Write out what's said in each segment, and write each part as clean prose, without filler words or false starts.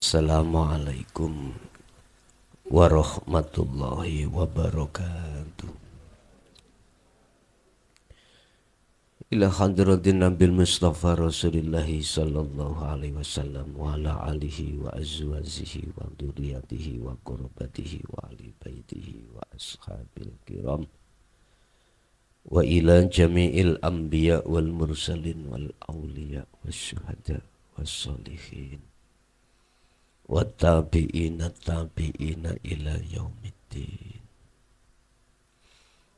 Assalamualaikum warahmatullahi wabarakatuh. Ila hadratin Nabil Mustafa Rasulullah sallallahu alaihi wasallam wa ala alihi wa azwajihi wa dzurriyyatihi wa qurrabatihi wa ali baitihi wa ashabil kiram wa ila jami'il anbiya wal mursalin wal awliya wasyuhada wassalihin wattabi'ina tabi'ina ila yaumiddin,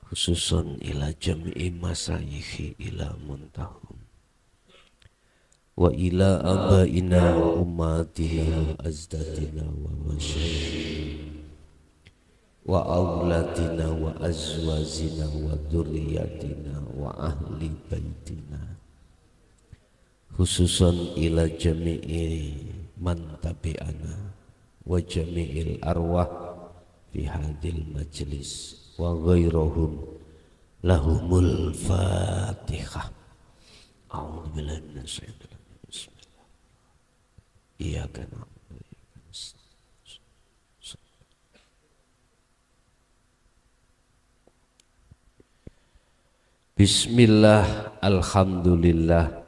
khususon ila jami'i masayikhi ila muntahum wa ila abaina wa ummatina azdadina wa masyayina wa auladina wa azwazina wa dzurriyyatina wa ahli baitina, khususon ila jami'i man tabi'ana wa jami'il arwah fi hadil majlis wa ghairuhum lahumul fatihah. A'udzu billahi minasyaitonir rajim. Bismillah. Iyyaka na'budu wa iyyaka nasta'in. Bismillah, alhamdulillah,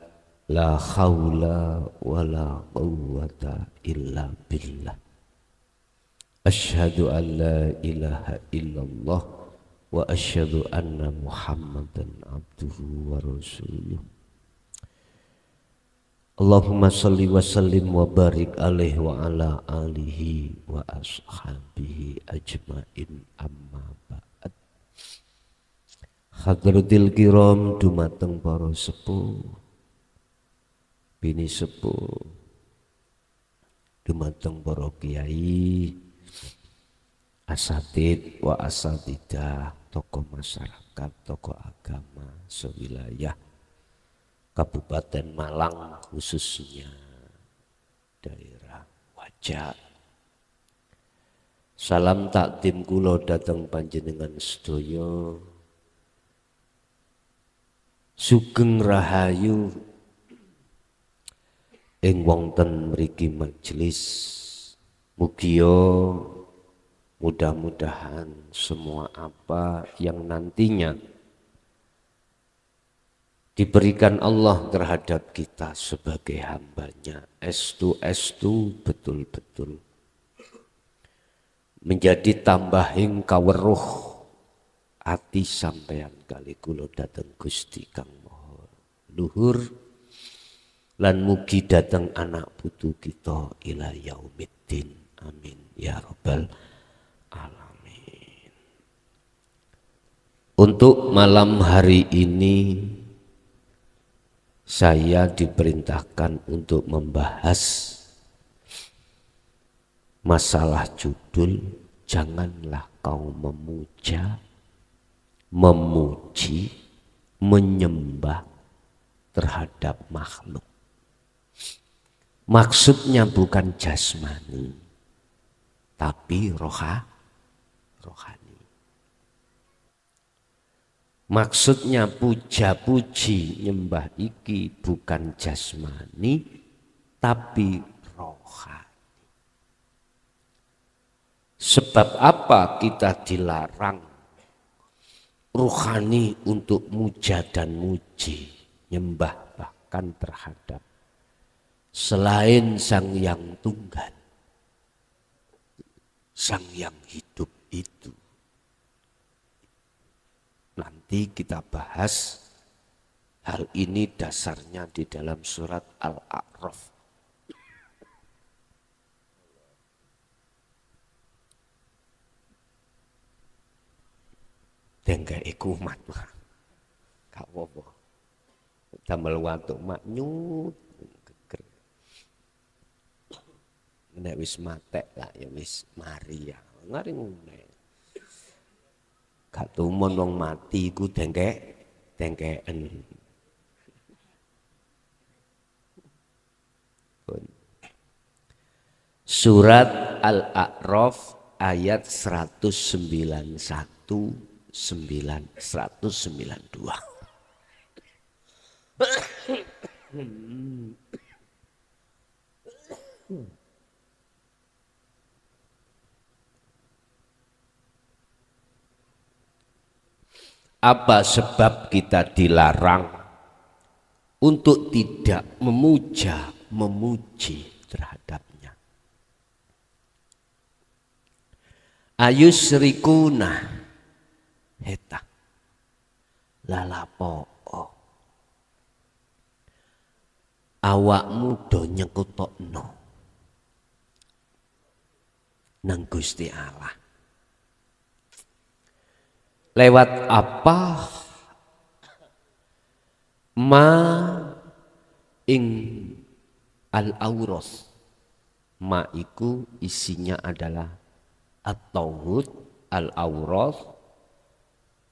la haula wa la quwwata illa billah. Asyhadu an la ilaha illallah wa asyhadu anna Muhammadan abduhu wa rasuluh. Allahumma salli wa sallim wa barik alaihi wa ala alihi wa ashabihi ajmain, amma ba'd. Hadratil kiram dumateng para sepuh, bini sepuh, dumateng para kiai, asatid wa asatidah, tokoh masyarakat, tokoh agama sewilayah Kabupaten Malang, khususnya daerah Wajak. Salam takdim kula dateng panjenengan sedaya. Sugeng rahayu ing wonten mriki majelis. Mugia mudah-mudahan semua apa yang nantinya diberikan Allah terhadap kita sebagai hambanya, estu betul-betul menjadi tambahing kaweruh ati sampeyan kali kula dateng Gusti Kang Maha Luhur, lan mugi dateng anak putu kita ila yaumiddin. Amin ya rabbal alamin. Untuk malam hari ini saya diperintahkan untuk membahas masalah judul janganlah kau memuja, memuji, menyembah terhadap makhluk. Maksudnya bukan jasmani, tapi rohani. Maksudnya puja-puji nyembah iki bukan jasmani, tapi rohani. Sebab apa kita dilarang rohani untuk muja dan muji, nyembah bahkan terhadap selain Sang Yang Tunggal, Sang Yang hidup itu. Nanti kita bahas hal ini, dasarnya di dalam surat Al-A'raf. Dengke iku mat. Gak apa-apa. Damel watuk mak nyut. Nek wis matek lah ya wis mari ya. Ngari ngene. Gak tumon wong mati iku dengkeken. Surat Al-A'raf ayat 191 192. Apa sebab kita dilarang untuk tidak memuja, memuji terhadapnya? Ayusrikuna heta lalapo awakmu do nyekutokno nang Gusti Allah. Lewat apa? Ma ing al-auros. Ma iku isinya adalah at-tauhid, al-auros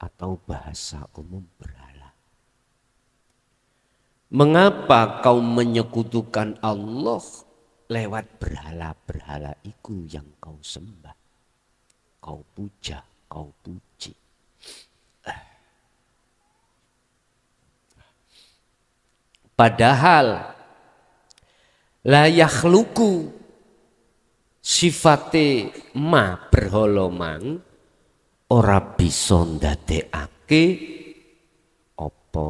atau bahasa umum berhala. Mengapa kau menyekutukan Allah lewat berhala-berhala itu yang kau sembah, kau puja, kau puji? Padahal la yakhluku sifate ma berhala mang ora bisa ndadekake apa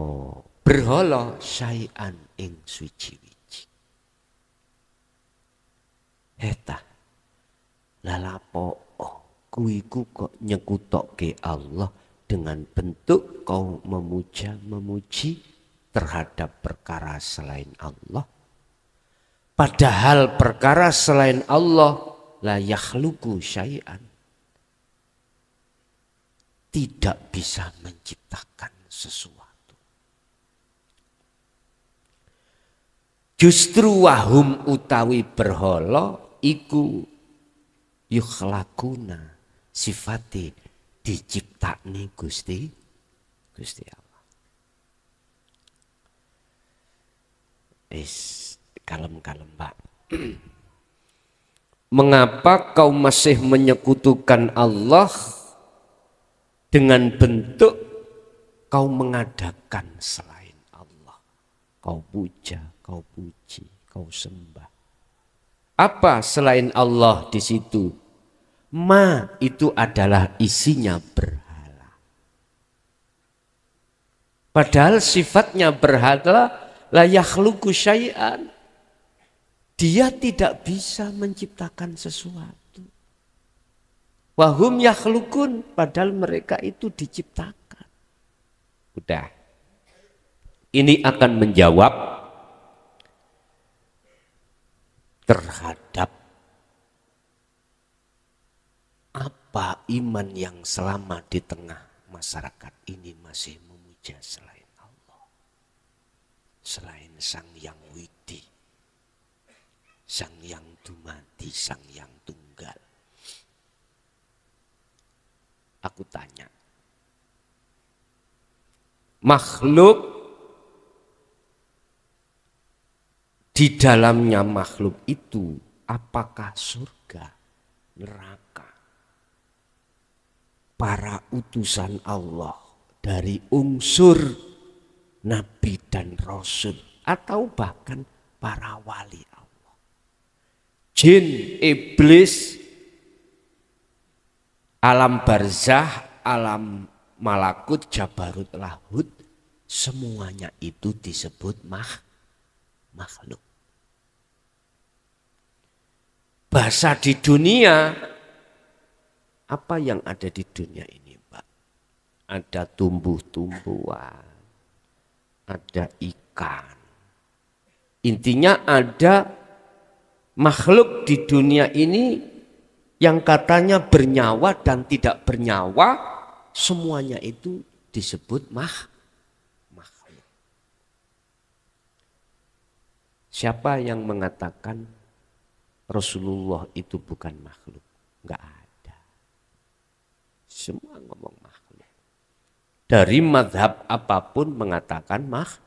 berhala syai'an ing suci-wici. Heta lalapo kuiku kok nyekutokke Allah dengan bentuk kau memuja memuji terhadap perkara selain Allah. Padahal perkara selain Allah la yakhluku syai'an, tidak bisa menciptakan sesuatu. Justru wahum utawi berhala iku yukhlakuna sifati diciptakne Gusti Allah. Kalem-kalem Pak. Mengapa kau masih menyekutukan Allah dengan bentuk kau mengadakan selain Allah? Kau puja, kau puji, kau sembah. Apa selain Allah di situ? Ma itu adalah isinya berhala. Padahal sifatnya berhala la yakhluqu syai'an. Dia tidak bisa menciptakan sesuatu. Wahum yakhlukun, padahal mereka itu diciptakan. Udah. Ini akan menjawab terhadap apa iman yang selama di tengah masyarakat ini masih memuja selain Allah. Selain Sang Yang Widi, Sang Yang Dumadi, Sang Yang Tunggal. Aku tanya, makhluk, di dalamnya makhluk itu apakah surga, neraka, para utusan Allah dari unsur Nabi dan Rasul, atau bahkan para wali Allah, jin, iblis, alam barzah, alam malakut, jabarut, lahut, semuanya itu disebut makhluk. Bahasa di dunia, apa yang ada di dunia ini, Pak? Ada tumbuh-tumbuhan, ada ikan. Intinya ada makhluk di dunia ini yang katanya bernyawa dan tidak bernyawa, semuanya itu disebut makhluk. Siapa yang mengatakan Rasulullah itu bukan makhluk? Enggak ada. Semua ngomong makhluk. Dari mazhab apapun mengatakan makhluk.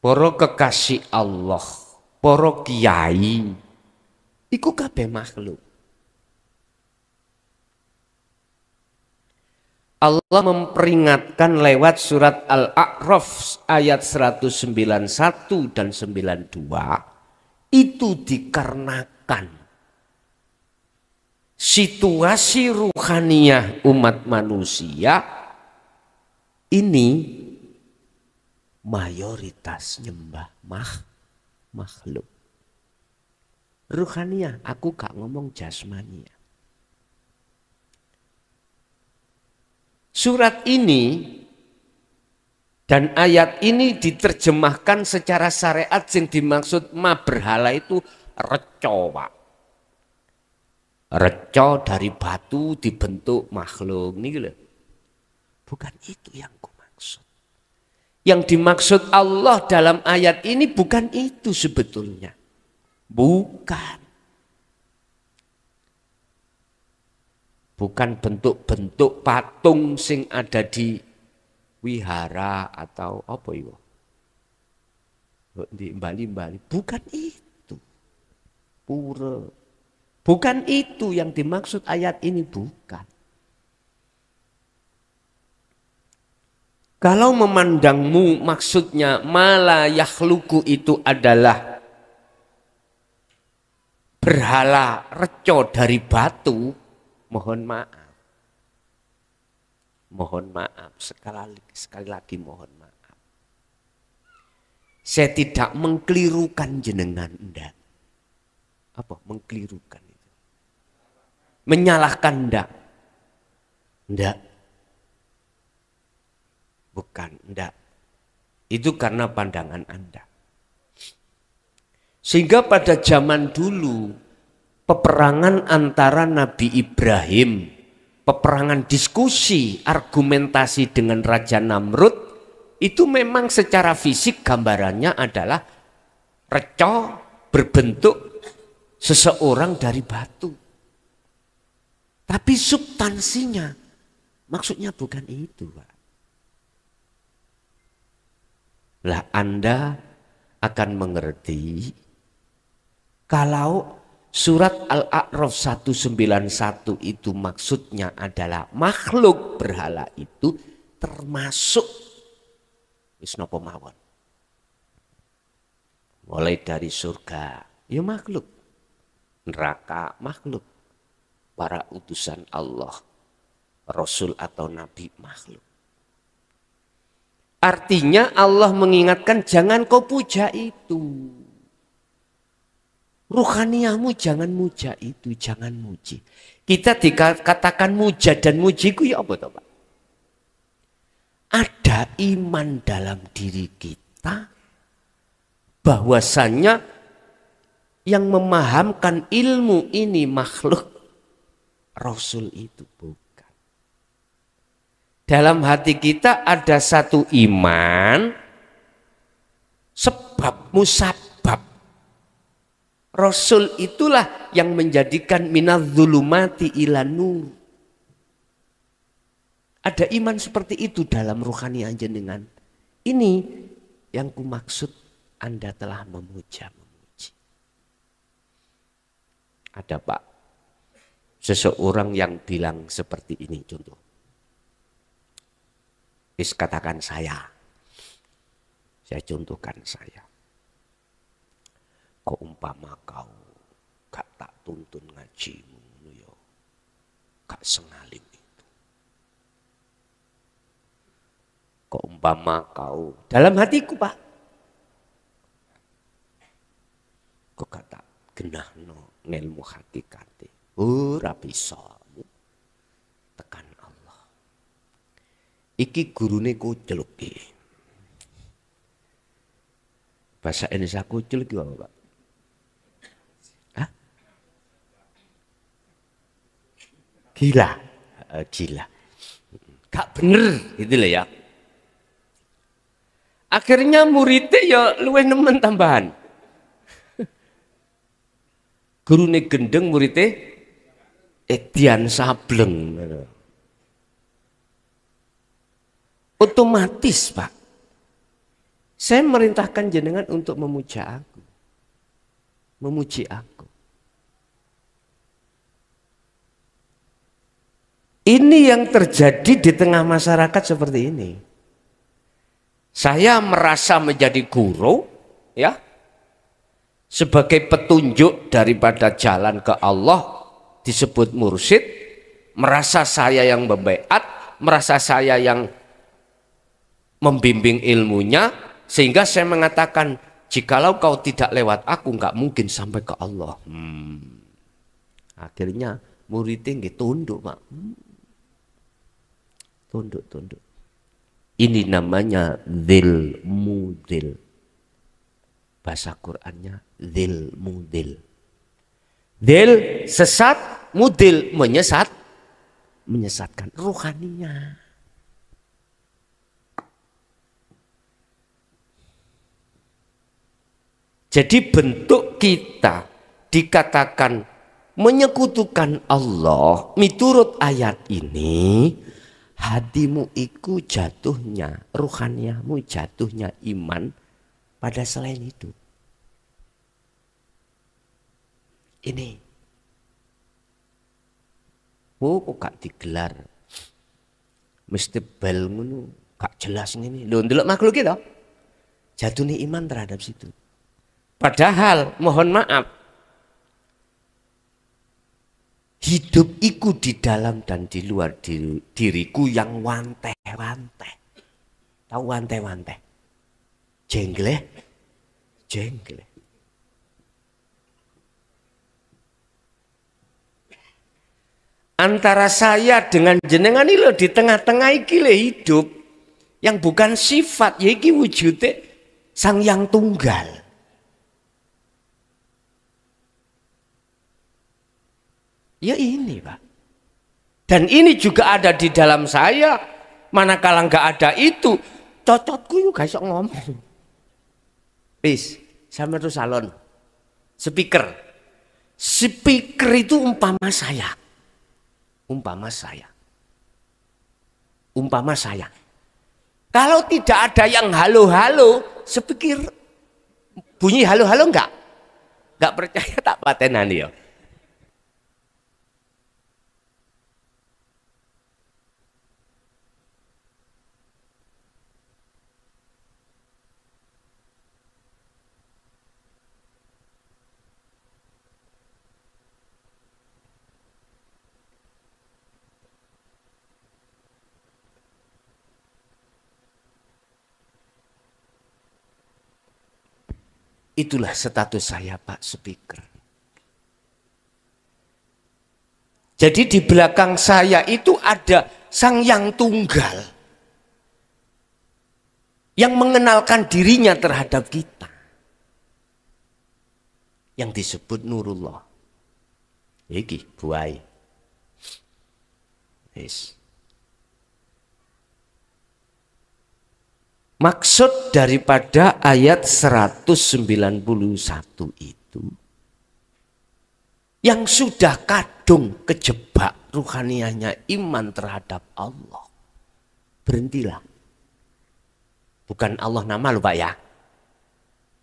Para kekasih Allah, para kiai, iku kabeh makhluk. Allah memperingatkan lewat surat Al-A'raf ayat 191 dan 92, itu dikarenakan situasi ruhaniyah umat manusia ini mayoritas nyembah makhluk. Ruhaniyah, aku gak ngomong jasmania. Surat ini dan ayat ini diterjemahkan secara syariat yang dimaksud berhala itu reco, Pak. Reco dari batu dibentuk makhluk nih loh. Bukan itu yang kumaksud. Yang dimaksud Allah dalam ayat ini bukan itu sebetulnya. Bukan. Bukan bentuk-bentuk patung sing ada di wihara atau apa itu. Di Bali. Bukan itu. Pura. Bukan itu yang dimaksud ayat ini, bukan. Kalau memandangmu maksudnya mala yakhluku itu adalah berhala reco dari batu, mohon maaf. Mohon maaf, sekali lagi mohon maaf. Saya tidak mengkelirukan jenengan, enggak. Apa mengkelirukan itu? Menyalahkan enggak? Enggak. Bukan, enggak. Itu karena pandangan Anda. Sehingga pada zaman dulu, peperangan antara Nabi Ibrahim, peperangan diskusi, argumentasi dengan Raja Namrud, itu memang secara fisik gambarannya adalah reco berbentuk seseorang dari batu. Tapi substansinya, maksudnya bukan itu, Pak. Lah Anda akan mengerti kalau surat Al-A'raf 191 itu maksudnya adalah makhluk berhala itu termasuk wis napa mawon. Mulai dari surga, ya makhluk. Neraka makhluk. Para utusan Allah, Rasul atau Nabi makhluk. Artinya Allah mengingatkan jangan kau puja itu. Ruhaniyahmu jangan muja itu, jangan muji. Kita dikatakan muja dan mujiku ya apa toh, Pak? Ada iman dalam diri kita bahwasannya yang memahamkan ilmu ini makhluk, Rasul itu bukan. Dalam hati kita ada satu iman sebab musabab. Rasul itulah yang menjadikan minadz-dzulumati ila nur. Ada iman seperti itu dalam ruhani jenengan. Ini yang kumaksud Anda telah memuja, memuji. Ada Pak, seseorang yang bilang seperti ini contoh. Katakan saya contohkan saya. Kok umpama kau gak tak tuntun ngajimu, yo gak sengalim itu. Kok umpama kau dalam hatiku Pak, kok gak tak genahno ngelmu hakikate, ora bisa tekan Allah. Iki gurune kucel iki. Bahasa Indonesia kucel iki apa, Pak? Gila, gila, gak bener gitu loh ya. Akhirnya muridnya ya luwih nemen tambahan. Gurune gendeng muridnya Edian Sableng. Otomatis Pak, saya merintahkan jenengan untuk memuja aku, memuji aku. Ini yang terjadi di tengah masyarakat seperti ini. Saya merasa menjadi guru, ya, sebagai petunjuk daripada jalan ke Allah, disebut mursyid, merasa saya yang membaiat, merasa saya yang membimbing ilmunya, sehingga saya mengatakan, jikalau kau tidak lewat aku, nggak mungkin sampai ke Allah. Akhirnya muridnya nggih tunduk, Pak. Tunduk. Ini namanya dzil mudil. Bahasa Qur'annya dzil mudil. Dzil sesat, mudil menyesatkan ruhaninya. Jadi bentuk kita dikatakan menyekutukan Allah miturut ayat ini, hatimu iku jatuhnya, ruhaniahmu jatuhnya iman pada selain itu. Ini. Oh, kok gak digelar? Mesti bel ngono, gak jelas ngene. Lho ndelok makhluk itu. Jatuhnya iman terhadap situ. Padahal mohon maaf, hidup iku di dalam dan di luar diriku yang wanteh-wanteh. Tahu wanteh-wanteh? Jengleh. Antara saya dengan jenengan ini loh, di tengah-tengah iki le hidup yang bukan sifat, ya iki wujudnya Sang Yang Tunggal. Ya ini, Pak. Dan ini juga ada di dalam saya. Manakala nggak ada itu, cocotku juga gak ngomong. Bis, sama tuh salon. Speaker itu umpama saya. Kalau tidak ada yang halo-halo, speaker bunyi halo-halo enggak? Enggak percaya tak patenan ya. Itulah status saya, Pak Speaker. Jadi di belakang saya itu ada Sang Yang Tunggal yang mengenalkan dirinya terhadap kita, yang disebut Nurullah. Iki buai. Yes. Maksud daripada ayat 191 itu, yang sudah kadung kejebak ruhaniahnya iman terhadap Allah, berhentilah. Bukan Allah nama lupa ya,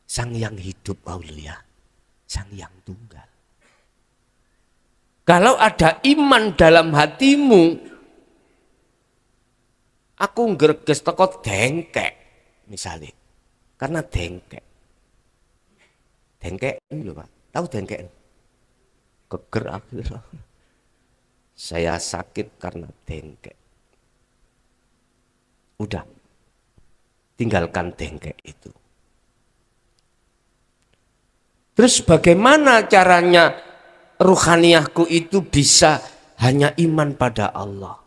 Sang Yang hidup aulia, Sang Yang Tunggal. Kalau ada iman dalam hatimu, aku nggerges teko dengkek. Misalnya, karena dengkek lho Pak, tahu dengkek? Geger akhirnya. Saya sakit karena dengkek. Udah, tinggalkan dengkek itu. Terus bagaimana caranya ruhaniahku itu bisa hanya iman pada Allah?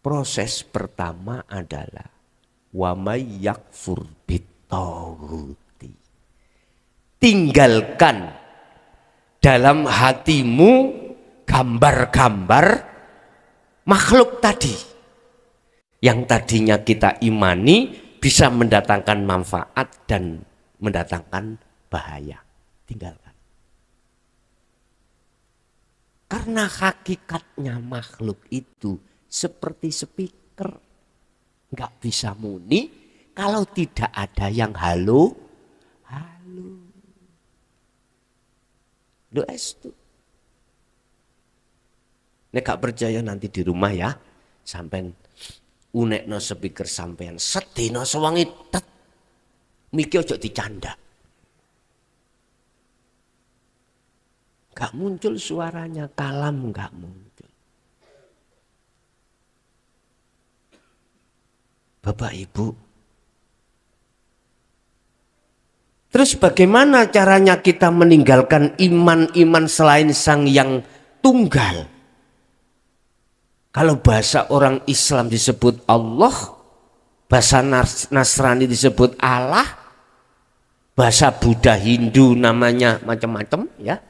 Proses pertama adalah wa may yakfur bittaghuti. Tinggalkan dalam hatimu gambar-gambar makhluk tadi yang tadinya kita imani bisa mendatangkan manfaat dan mendatangkan bahaya. Tinggalkan. Karena hakikatnya makhluk itu seperti speaker. Nggak bisa muni kalau tidak ada yang halo. Doa itu. Nek gak percaya nanti di rumah ya, sampean unekno speaker sampean sedina sewangi tet. Miki ojo dicanda. Gak muncul suaranya, kalam gak muncul. Bapak Ibu, terus bagaimana caranya kita meninggalkan iman-iman selain Sang Yang Tunggal? Kalau bahasa orang Islam disebut Allah, bahasa Nasrani disebut Allah, bahasa Buddha Hindu namanya macam-macam ya.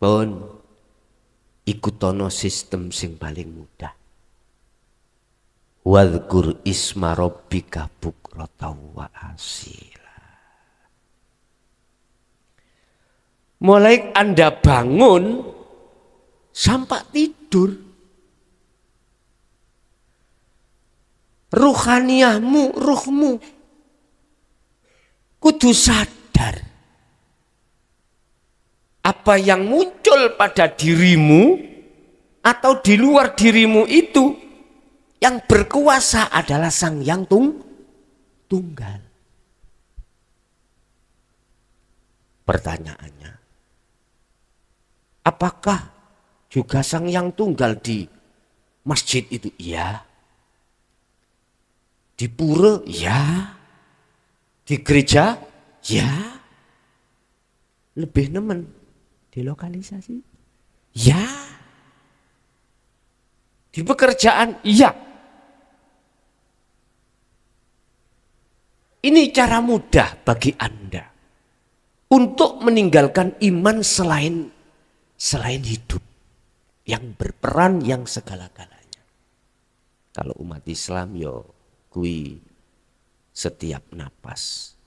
Pun ikutono sistem sing paling mudah. Wadhkur isma rabbika bukratan wa asila. Mulai Anda bangun sampai tidur, ruhaniyahmu, ruhmu kudu sadar apa yang muncul pada dirimu atau di luar dirimu itu yang berkuasa adalah Sang Yang Tunggal. Pertanyaannya, apakah juga Sang Yang Tunggal di masjid itu? Iya. Di pura? Ya. Di gereja? Ya. Lebih nemen di lokalisasi? Ya. Di pekerjaan? Iya. Ini cara mudah bagi Anda untuk meninggalkan iman selain hidup yang berperan yang segala-galanya. Kalau umat Islam yo kui setiap napas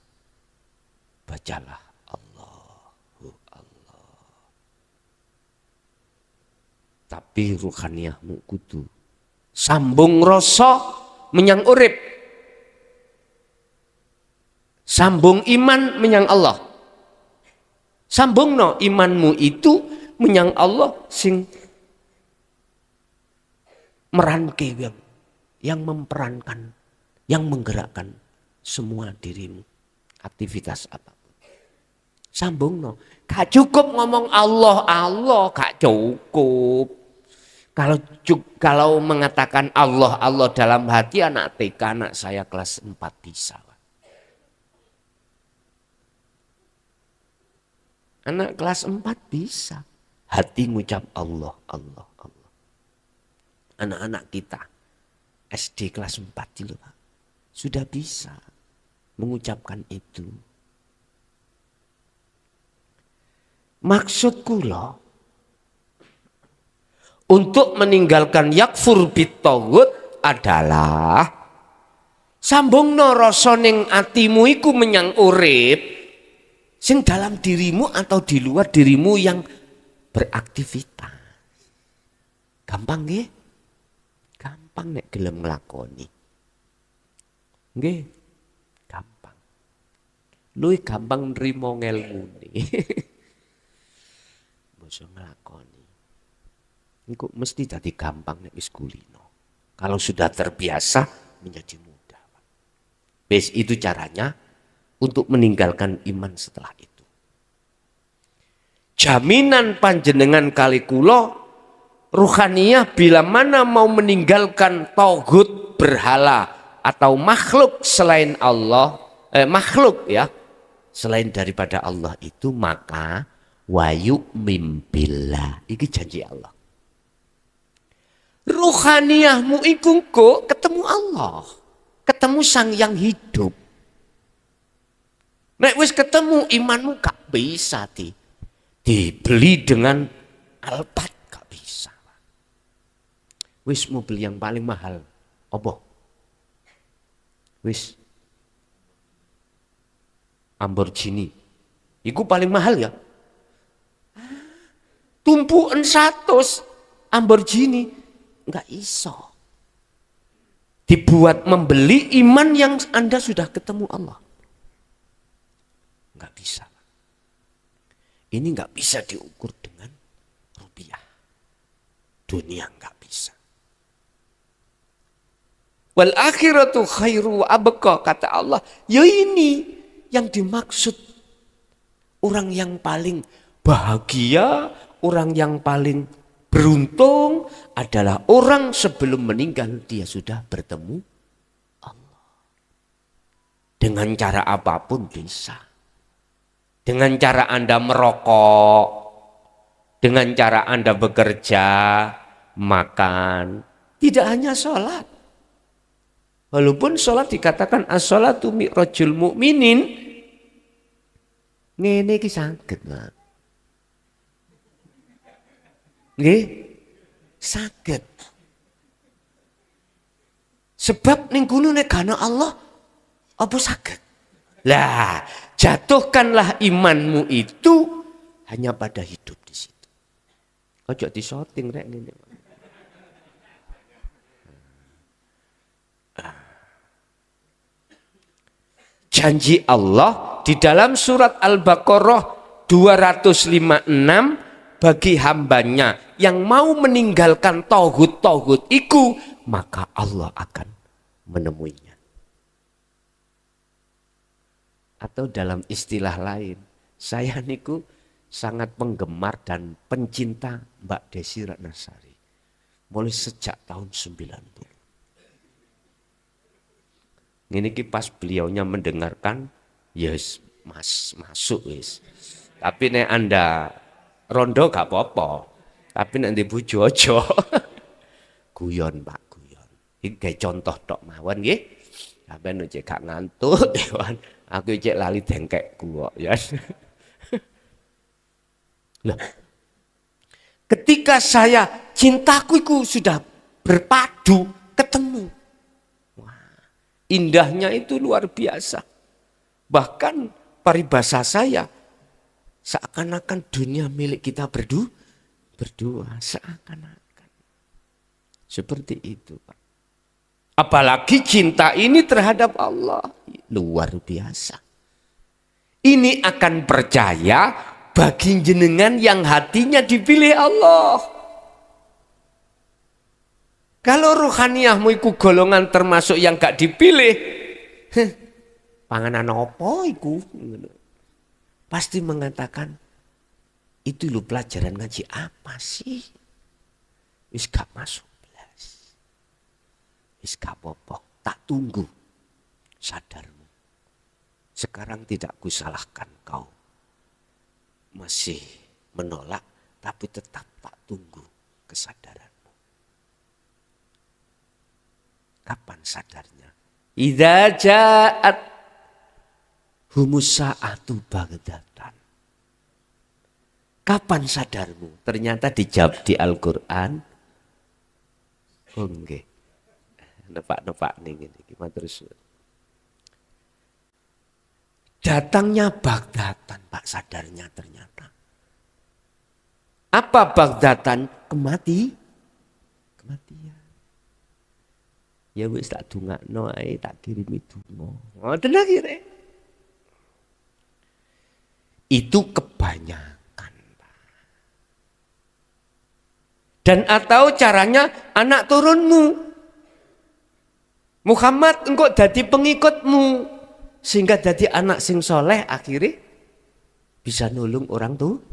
bacalah Allahu Allah. Tapi ruhaniyahmu kudu sambung rasa menyang urip. Sambung iman menyang Allah. Sambung no imanmu itu menyang Allah sing meranke yang memperankan, yang menggerakkan semua dirimu, aktivitas apapun. Sambung no, gak cukup ngomong Allah, Allah gak cukup. Kalau mengatakan Allah, Allah dalam hati anak TK, anak saya kelas 4 bisa. Anak kelas 4 bisa. Hati ngucap Allah, Allah, Allah. Anak-anak kita SD kelas 4 dulu Pak, sudah bisa mengucapkan itu. Maksudku loh, untuk meninggalkan yakfur bitaghut adalah sambungno rasa ning atimu iku menyang urip sing dalam dirimu atau di luar dirimu yang beraktivitas. Gampang nggih? Gampang nek gelem nglakoni. Nggih, gampang. Luwih gampang nrimo ngelmune. Bisa nglakoni. Iku mesti jadi gampang nek wis kulino. Kalau sudah terbiasa menjadi mudah. Wis itu caranya untuk meninggalkan iman setelah itu. Jaminan panjenengan kali kula ruhaniyah bila mana mau meninggalkan tauhid berhala atau makhluk selain Allah, makhluk ya, selain daripada Allah itu, maka wayu mimbillah. Iki janji Allah. Ruhaniyahmu iku kok ketemu Allah, ketemu Sang Yang hidup. Nek wis ketemu imanmu gak bisa dibeli dengan alpat, gak bisa. Wis mobil yang paling mahal apa? Wis Lamborghini. Iku paling mahal ya. Tumpuan 100 Lamborghini enggak iso dibuat membeli iman yang Anda sudah ketemu Allah. Enggak bisa. Ini enggak bisa diukur dengan rupiah. Dunia enggak bisa. Wal akhiratu khairu wa abqa, kata Allah. Ya ini yang dimaksud Orang yang paling bahagia, orang yang paling beruntung adalah orang sebelum meninggal dia sudah bertemu Allah. Dengan cara apapun bisa. Dengan cara Anda merokok, dengan cara Anda bekerja, makan, tidak hanya sholat. Walaupun sholat dikatakan as-sholatu mi'rajul mu'minin, ngene iki saged, Pak. Nggih, saged. Sebab ning kono nek ana Allah apa saged? Lah, jatuhkanlah imanmu itu hanya pada hidup di situ. Ojo disoting rek ngene. Janji Allah di dalam surat Al-Baqarah 256 bagi hambanya yang mau meninggalkan tauhid iku, maka Allah akan menemuinya. Atau dalam istilah lain, saya niku sangat penggemar dan pencinta Mbak Desi Ratnasari mulai sejak tahun 90. Ini pas beliaunya mendengarkan, yes, masuk wis. Tapi nek Anda rondo gak apa-apa. Tapi nanti bojo aja. Guyon Pak, guyon. Iki kayak contoh tok mawon nggih. Sampeyan cek gak ngantuk, Dewan. Aku cek lali dengkekku kok ya. Nah, ketika saya cintaku itu sudah berpadu, ketemu. Indahnya itu luar biasa. Bahkan paribasa saya seakan-akan dunia milik kita berdua. Seakan-akan. Seperti itu, Pak. Apalagi cinta ini terhadap Allah. Luar biasa. Ini akan percaya bagi jenengan yang hatinya dipilih Allah. Kalau ruhaniyahmu iku golongan termasuk yang gak dipilih, panganan apa iku? Pasti mengatakan, itu lu pelajaran ngaji apa sih? Wis gak masuk belas. Wis gak apa-apa, tak tunggu sadarmu. Sekarang tidak kusalahkan kau. Masih menolak, tapi tetap tak tunggu kesadaran. Kapan sadarnya? Idza ja'at humusa'atu baghdatan. Kapan sadarmu? Ternyata dijawab di Al-Qur'an. Oh nggih. Nepak-nepak ning ngene iki terus. Datangnya baghdatan, Pak, sadarnya ternyata. Apa baghdatan? Kematian. Ya wis tak dungakno ae, tak kirimi donga. Ngoten akhire. Itu kebanyakan, Pak. Dan atau caranya anak turunmu. Muhammad engkau dadi pengikutmu sehingga dadi anak sing soleh akhirnya bisa nulung orang tua.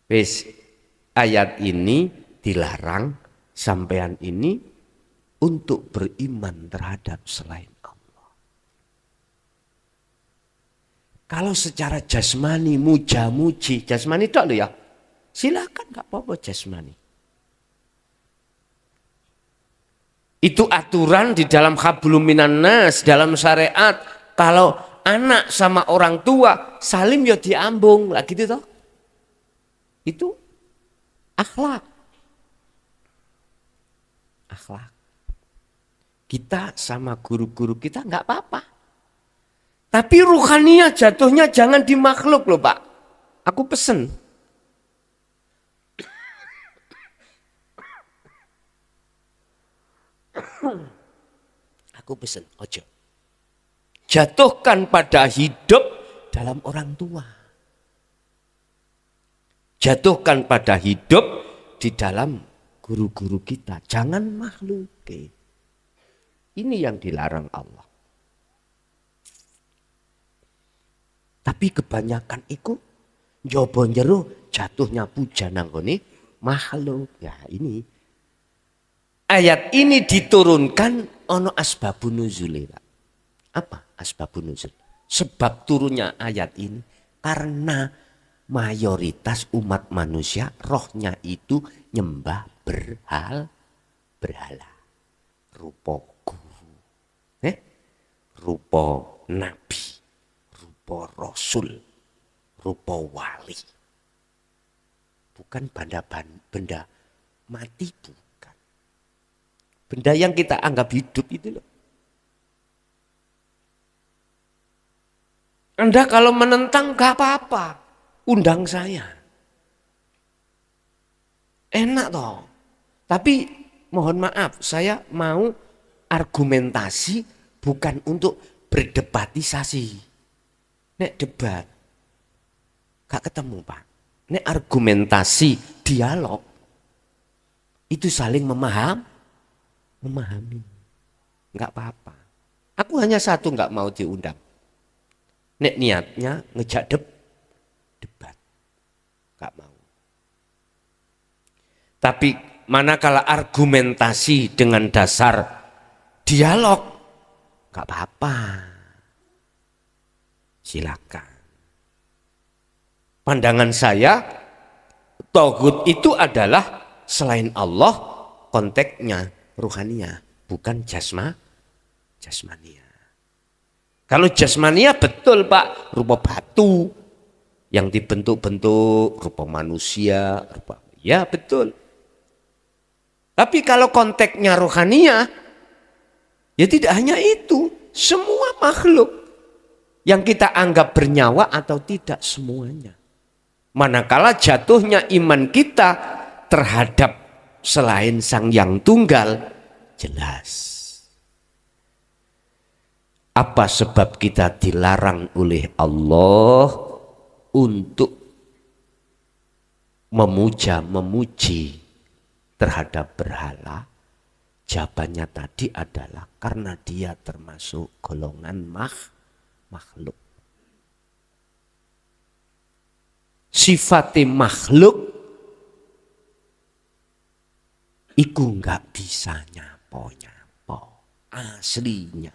Wis ayat ini dilarang sampean ini untuk beriman terhadap selain Allah. Kalau secara jasmani muja-muji, jasmani tok lho ya. Silakan enggak apa-apa jasmani. Itu aturan di dalam hablum minan nas, dalam syariat. Kalau anak sama orang tua salim ya diambung, lah gitu toh. Itu akhlak. Kita sama guru-guru kita nggak apa-apa. Tapi ruhaniyah jatuhnya jangan di makhluk loh Pak. Aku pesen. Ojo. Jatuhkan pada hidup dalam orang tua. Jatuhkan pada hidup di dalam guru-guru kita. Jangan makhluk. Ini yang dilarang Allah. Tapi kebanyakan iku njaba njero jatuhnya puja nang gone makhluk. Ya ini. Ayat ini diturunkan ono asbabun nuzul. Apa asbabun nuzul? Sebab turunnya ayat ini karena mayoritas umat manusia rohnya itu nyembah berhala. Rupa guru. Rupa nabi. Rupa rasul. Rupa wali. Bukan benda mati, bukan. Benda yang kita anggap hidup itu loh. Anda kalau menentang gak apa-apa. Undang saya. Enak toh. Tapi mohon maaf, saya mau argumentasi bukan untuk berdebatisasi. Nek debat, gak ketemu Pak. Nek argumentasi, dialog, itu saling memahami. Gak apa-apa. Aku hanya satu gak mau diundang. Nek niatnya ngejak debat. Gak mau. Tapi manakala argumentasi dengan dasar dialog, gak apa-apa. Silakan. Pandangan saya, Tauhid itu adalah selain Allah, konteksnya ruhania, bukan jasmania. Kalau jasmania betul Pak, rupa batu yang dibentuk-bentuk, rupa manusia, ya betul. Tapi kalau konteksnya rohania, ya tidak hanya itu. Semua makhluk yang kita anggap bernyawa atau tidak semuanya. Manakala jatuhnya iman kita terhadap selain Sang Yang Tunggal, jelas. Apa sebab kita dilarang oleh Allah untuk memuji terhadap berhala? Jawabannya tadi adalah karena dia termasuk golongan makhluk. Sifatnya makhluk iku nggak bisa nyapo aslinya.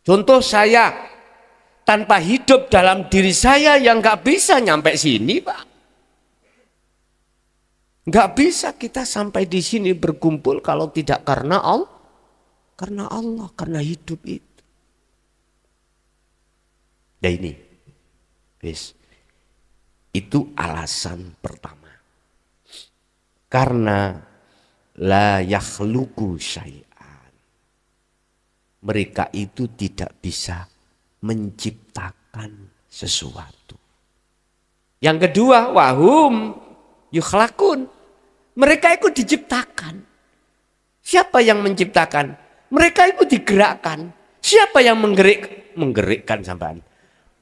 Contoh saya tanpa hidup dalam diri saya yang nggak bisa nyampe sini Pak. Nggak bisa kita sampai di sini berkumpul kalau tidak karena Allah. Karena hidup itu. Nah ini, itu alasan pertama. Karena la yakhluqu syai'an. Mereka itu tidak bisa menciptakan sesuatu. Yang kedua, wahum yukhlaqun. Mereka itu diciptakan. Siapa yang menciptakan? Mereka itu digerakkan. Siapa yang menggerakkan sampean?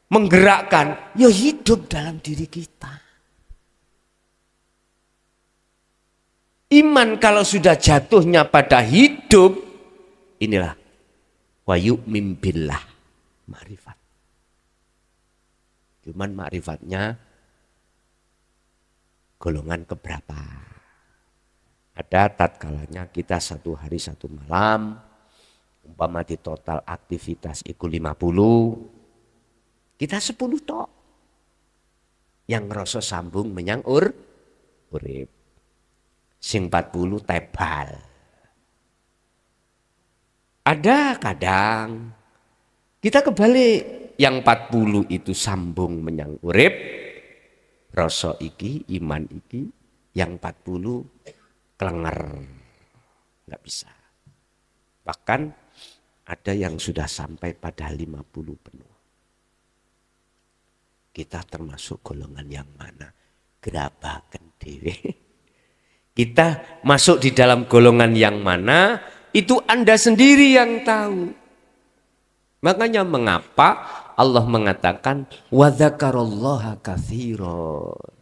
Menggerakkan, ya hidup dalam diri kita. Iman kalau sudah jatuhnya pada hidup, inilah wa yu'min billah, ma'rifat. Cuman ma'rifatnya golongan keberapa? Ada tatkalanya kita 1 hari 1 malam, umpama di total aktivitas iku 50, kita 10 tok. Yang ngerasa sambung menyang urip. Sing 40 tebal. Ada kadang kita kebalik, yang 40 itu sambung menyang urip, rasa iki, iman iki, yang 40 kelenger, nggak bisa. Bahkan ada yang sudah sampai pada 50 penuh. Kita termasuk golongan yang mana? Gerabaken dhewe. Kita masuk di dalam golongan yang mana? Itu Anda sendiri yang tahu. Makanya mengapa Allah mengatakan wa dzakarallaha katsiran.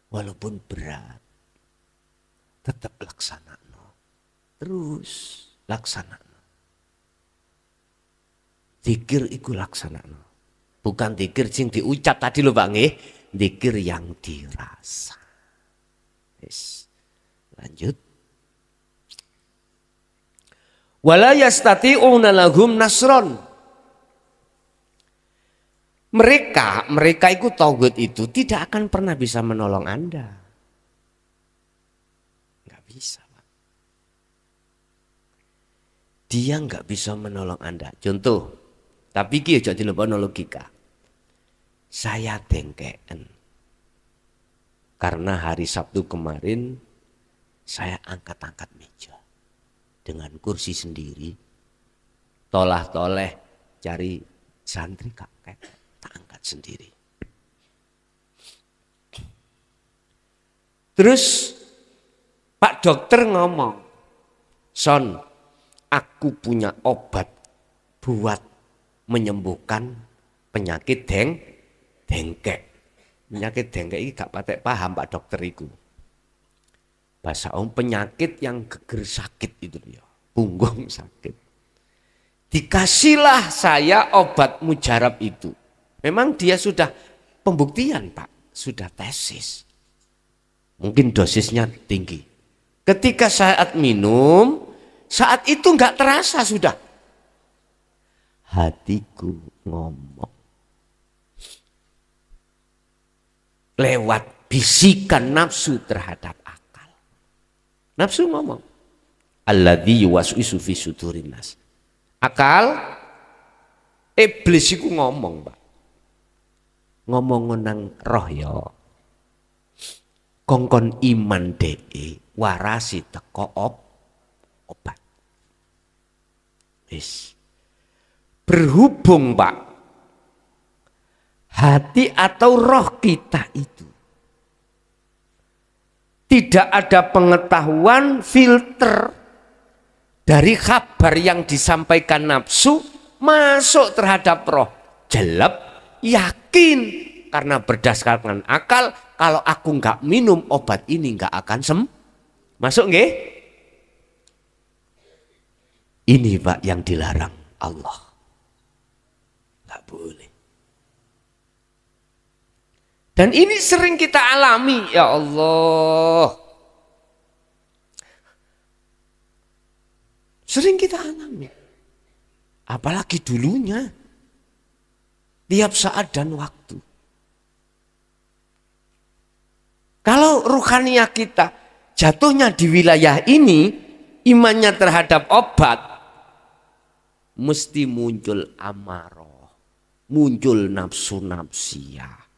Walaupun berat, tetap laksanakan. Terus laksanakan. Zikir iku laksanakno. Bukan zikir sing diucap tadi lho Pak nggih, zikir yang dirasa. Yes. Lanjut. Wala yastati'una lahum nasron. Mereka itu tauhid itu tidak akan pernah bisa menolong Anda. Nggak bisa, Pak. Dia nggak bisa menolong Anda. Contoh, tapi ki aja dilebokno logika. Saya dengkeken. Karena hari Sabtu kemarin saya angkat-angkat meja dengan kursi sendiri, tolah-toleh cari santri kakek, tak angkat sendiri. Terus Pak dokter ngomong, Son, aku punya obat buat menyembuhkan penyakit dengkek. Penyakit dengkek ini gak patek paham Pak dokter itu. Bahasa penyakit yang geger sakit itu ya, punggung sakit. Dikasihlah saya obat mujarab itu. Memang dia sudah pembuktian Pak, sudah tesis. Mungkin dosisnya tinggi. Ketika saat minum, saat itu nggak terasa sudah. Hatiku ngomong. Lewat bisikan nafsu terhadap akal. Nafsu ngomong. Alladzi yuwaswisu fi sudurin nas. Akal, iblis itu ngomong, Pak. Ngomong nang roh ya. Kongkon iman warasi teko obat. Wis. Berhubung, Pak. Hati atau roh kita itu tidak ada pengetahuan filter dari kabar yang disampaikan nafsu masuk terhadap roh. Jelek, yakin karena berdasarkan akal kalau aku nggak minum obat ini nggak akan masuk nggih? Ini Pak yang dilarang Allah. Nggak boleh. Dan ini sering kita alami, ya Allah. Sering kita alami. Apalagi dulunya. Tiap saat dan waktu. Kalau ruhaniyah kita jatuhnya di wilayah ini, imannya terhadap obat, mesti muncul amarah, muncul nafsu-nafsiyah.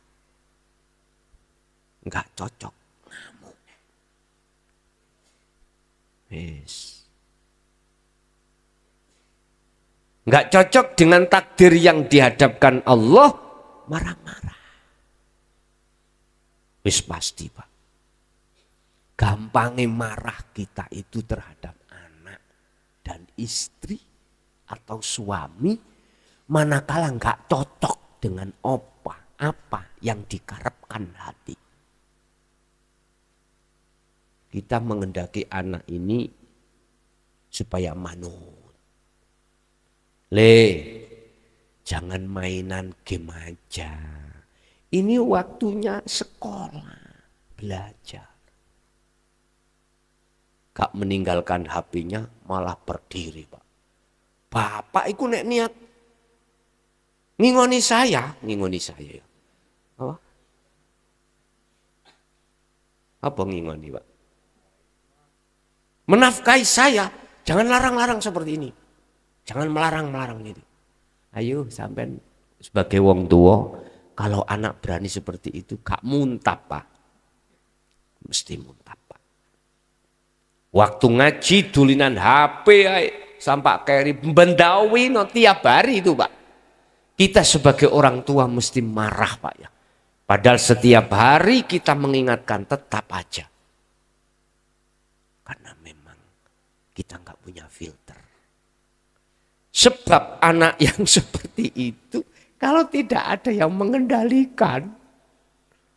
Enggak cocok ngamuk. Yes. Enggak cocok dengan takdir yang dihadapkan Allah, marah-marah. Wis pasti Pak. Gampangnya marah kita itu terhadap anak dan istri atau suami, manakala enggak cocok dengan apa yang dikarepkan hati. Kita mengendaki anak ini supaya manut. Jangan mainan game aja. Ini waktunya sekolah, belajar. Gak meninggalkan HP-nya malah berdiri Pak. Bapak itu nek niat ngingoni saya ya. Apa ngingoni Pak? Menafkahi saya, jangan larang-larang seperti ini. Jangan melarang-melarang itu. Ayo sampai sebagai wong tua, kalau anak berani seperti itu, gak muntap Pak. Mesti muntap Pak. Waktu ngaji dulinan HP sampai keri bendawi no tiap hari itu Pak. Kita sebagai orang tua mesti marah Pak ya. Padahal setiap hari kita mengingatkan tetap aja. Karena memang kita nggak punya filter. Sebab anak yang seperti itu, kalau tidak ada yang mengendalikan,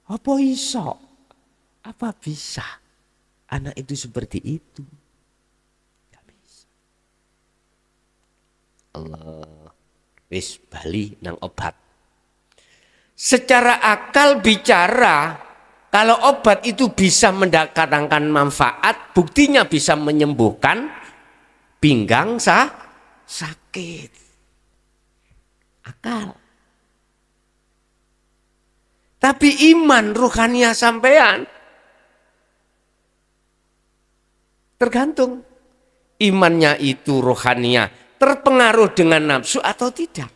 apa iso? Apa bisa? Anak itu seperti itu. Nggak bisa. Allah. Wis bali nang obat. Secara akal bicara, kalau obat itu bisa mendatangkan manfaat, buktinya bisa menyembuhkan pinggang sakit. Akal. Tapi iman ruhania sampean tergantung. Imannya itu rohania terpengaruh dengan nafsu atau tidak.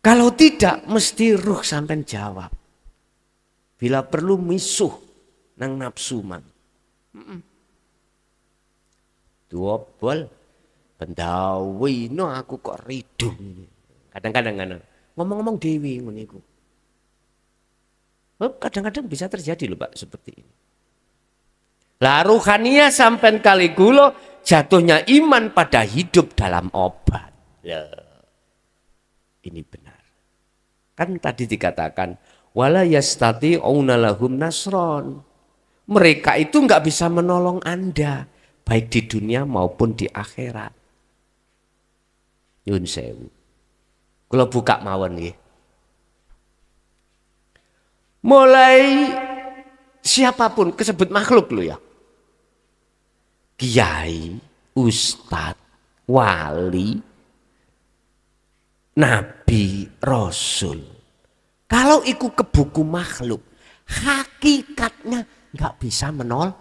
Kalau tidak, mesti ruh sampean jawab. Bila perlu misuh nang nafsu man. Duobol pendawi no aku kok ridung. Kadang-kadang ngomong-ngomong dewi ngono iku. Kadang-kadang bisa terjadi loh Pak seperti ini. Lah ruhania sampai kali gulo jatuhnya iman pada hidup dalam obat. Ya. Ini benar. Kan tadi dikatakan wala yastati'una lahum nasron. Mereka itu nggak bisa menolong Anda baik di dunia maupun di akhirat. Yun sewu. Kalau buka mawon nggih. Mulai siapapun kesebut makhluk lo ya. Kiai, ustadz, wali, nabi, rasul. Kalau ikut ke buku makhluk, hakikatnya nggak bisa menolong.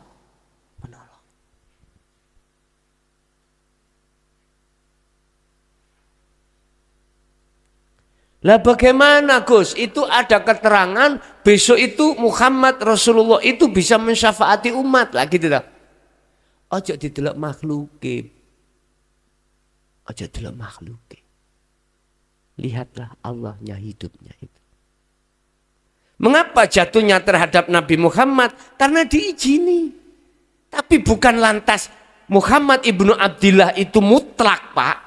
Lah bagaimana Gus? Itu ada keterangan besok itu Muhammad Rasulullah itu bisa mensyafaati umat lah gitu dah. Ojo didelok makhluke. Ojo didelok makhluke. Lihatlah Allahnya hidupnya itu. Mengapa jatuhnya terhadap Nabi Muhammad? Karena diizini. Tapi bukan lantas Muhammad ibnu Abdillah itu mutlak Pak.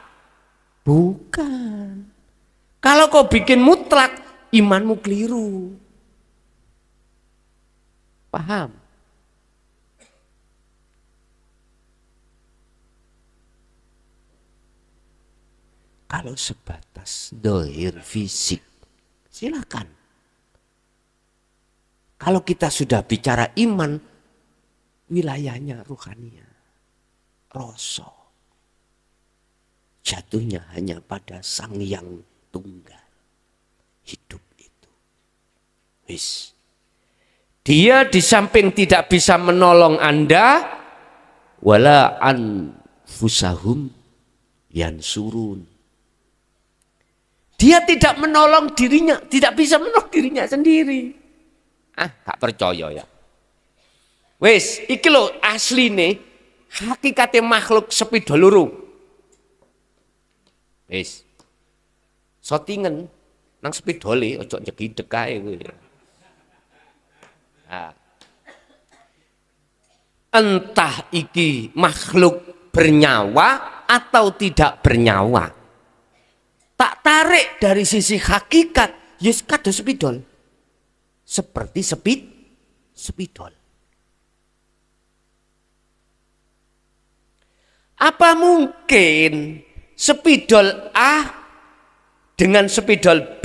Bukan. Kalau kau bikin mutlak, imanmu keliru. Paham? Kalau sebatas dohir fisik, silakan. Kalau kita sudah bicara iman, wilayahnya ruhania, rasa. Jatuhnya hanya pada Sang Yang Tunggal. Hidup itu. Wis. Dia di samping tidak bisa menolong Anda, wala anfusahum yansurun. Dia tidak menolong dirinya, tidak bisa menolong dirinya sendiri. Gak percaya ya. Wis, iki lho asline hakikate makhluk sepeda loro. Wis. Sotingen nang sepedole ojo njegideg ae kowe. Entah iki makhluk bernyawa atau tidak bernyawa. Tak tarik dari sisi hakikat, yes kados spidol. Seperti spidol. Apa mungkin spidol A dengan spidol B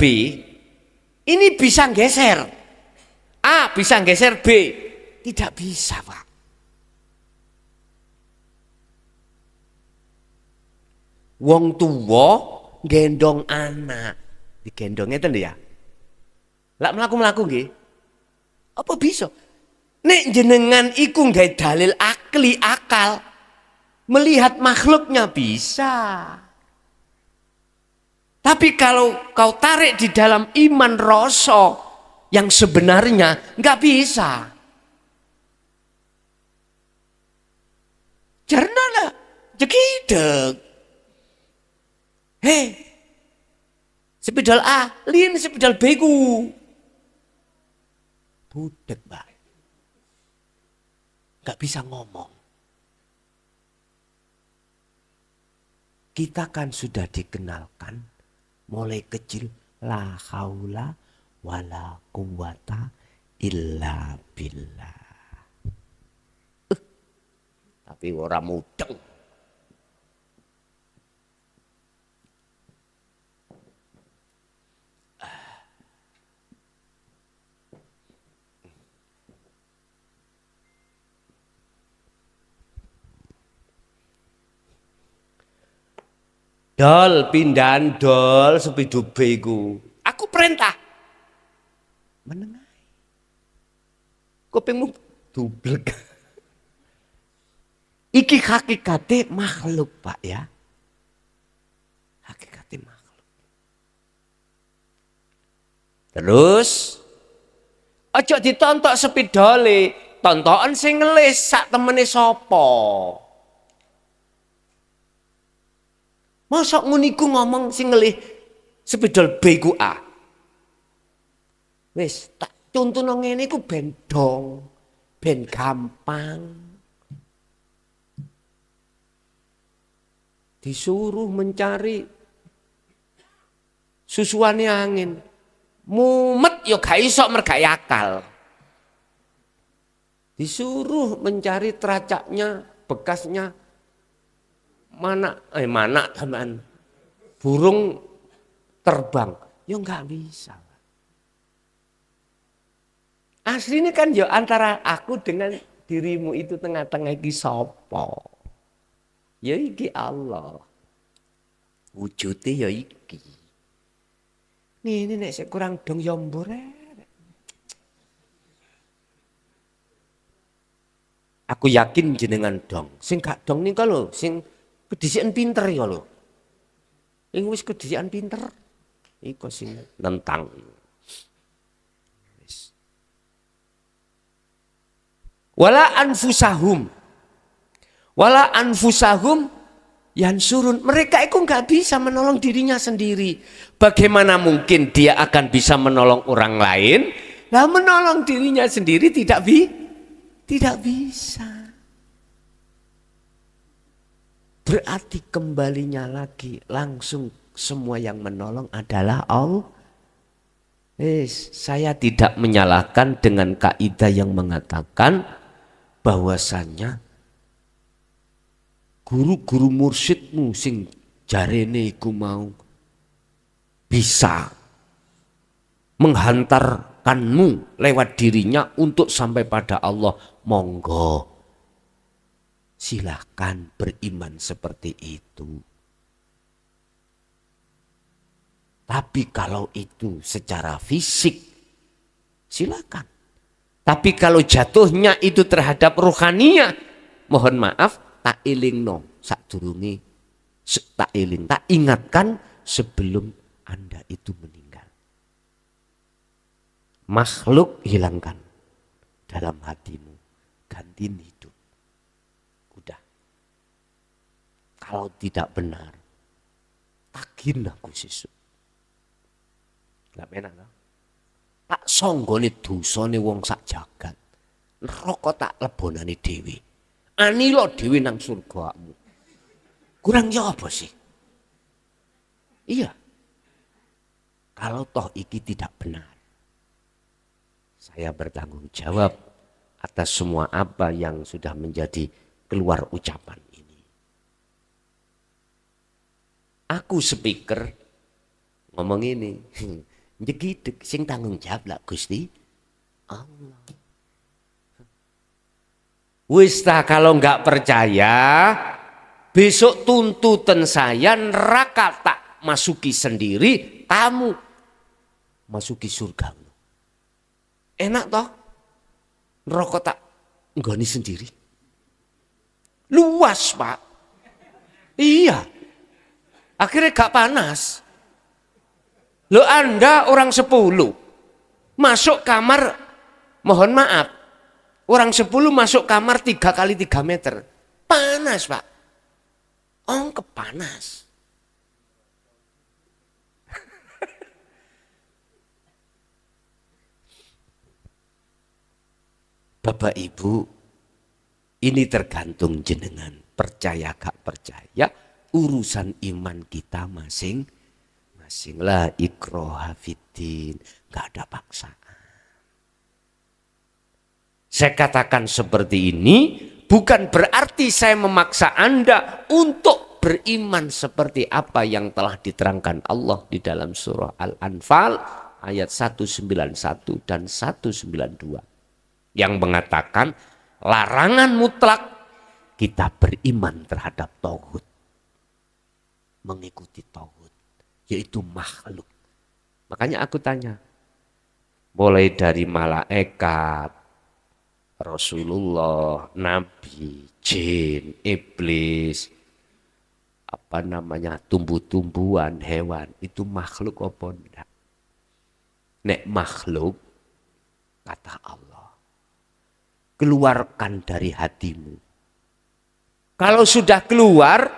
ini bisa geser? A bisa geser B? Tidak bisa Pak. Wong tuwa gendong anak, digendongnya itu ya. Lak melaku nggih. Apa bisa? Nek jenengan iku nggak dalil akal, melihat makhluknya bisa. Tapi kalau kau tarik di dalam iman rasa yang sebenarnya nggak bisa. Jarna lah, jegideg. Hei, spidol A, lin spidol B ku. Budek Mbak. Gak bisa ngomong. Kita kan sudah dikenalkan mulai kecil la haula wala quwata illa billah. Tapi orang mudeng. Dol, pindahan dol sepeda iku. Aku perintah. Menengai. Kupingmu dublek. Iki hakikate makhluk, Pak ya. Hakikate makhluk. Terus aja ditontok sepidole, tontokan sing ngelis sak temene sapa. Mosok nguniku ngomong sing ngelih sepidol B ku A. Wis tak contohno ngene iku ben dong, ben gampang. Disuruh mencari susuane angin. Mumet yo gak iso mergai akal. Disuruh mencari teracaknya, bekasnya mana teman burung terbang. Yo nggak bisa. Aslinya kan yo antara aku dengan dirimu itu tengah-tengah iki sapa? Ya iki Allah. Wujude ya iki. Ini nek sik kurang dong ya mbore. Aku yakin jenengan dong. Sing gak dong nika lho, sing kedisikan pinter ya lho. Sing wis kedisikan pinter iku sing nentang. Wala anfusahum yansurun. Mereka itu nggak bisa menolong dirinya sendiri. Bagaimana mungkin dia akan bisa menolong orang lain? Nah, menolong dirinya sendiri tidak bisa. Berarti kembalinya lagi langsung semua yang menolong adalah Allah. Saya tidak menyalahkan dengan kaidah yang mengatakan bahwasannya guru-guru mursyidmu sing jarene iku mau bisa menghantarkanmu lewat dirinya untuk sampai pada Allah. Monggo, silahkan beriman seperti itu. Tapi kalau itu secara fisik, silakan. Tapi kalau jatuhnya itu terhadap rohaniah, mohon maaf, tak ilingno sadurunge tak ingatkan sebelum Anda itu meninggal. Makhluk hilangkan dalam hatimu, gantiin hidup. Udah. Kalau tidak benar, tagih aku sesuk. Gak enak kan? Tak songgone dosane wong sak jagat. Neraka tak lebonane dhewe. Anila dhewe nang surgamu. Kurang ya apa sih? Iya. Kalau toh iki tidak benar, saya bertanggung jawab atas semua apa yang sudah menjadi keluar ucapan ini. Aku speaker ngomong ini. Jegideg sing tanggung jawab lah Gusti Allah. Wis kalau nggak percaya, besok tuntutan saya neraka tak masuki sendiri, kamu masuki surga. Enak toh? Neraka tak nggoni sendiri. Luas Pak. Iya. Akhirnya gak panas. Lo Anda orang 10 masuk kamar, mohon maaf, orang 10 masuk kamar 3 kali 3 meter. Panas Pak. Kepanas. Bapak Ibu, ini tergantung jenengan. Percaya gak percaya, urusan iman kita masing-masing lah. Ikroha fiddin, gak ada paksaan. Saya katakan seperti ini bukan berarti saya memaksa Anda untuk beriman seperti apa yang telah diterangkan Allah di dalam surah Al-Anfal ayat 191 dan 192 yang mengatakan larangan mutlak kita beriman terhadap tauhid. mengikuti tauhid, yaitu makhluk. Makanya aku tanya, mulai dari malaikat, Rasulullah, Nabi, jin, iblis, tumbuh-tumbuhan, hewan, itu makhluk apa enggak? Nek makhluk, kata Allah, keluarkan dari hatimu. Kalau sudah keluar,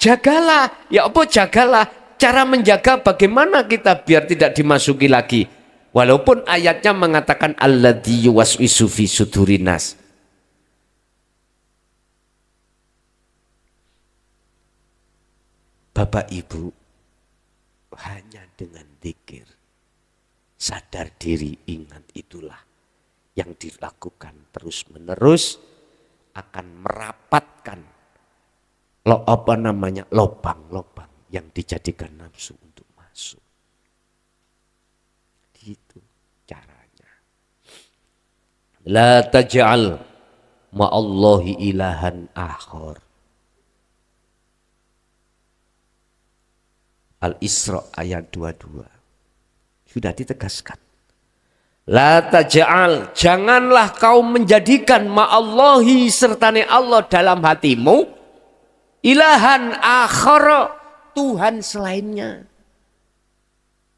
jagalah. Ya apa jagalah? Cara menjaga bagaimana kita biar tidak dimasuki lagi. Walaupun ayatnya mengatakan alladzi yuwaswisu fi sudurinas. Bapak Ibu, hanya dengan zikir, sadar diri, ingat, itulah yang dilakukan terus-menerus akan merapatkan lobang-lobang yang dijadikan nafsu untuk masuk. Gitu caranya. La taj'al ma'allahi ilahan akhar. Al-Isra ayat 22. Sudah ditegaskan. La taj'al, janganlah kau menjadikan ma'allahi sertane Allah dalam hatimu ilahan akhar, Tuhan selainnya.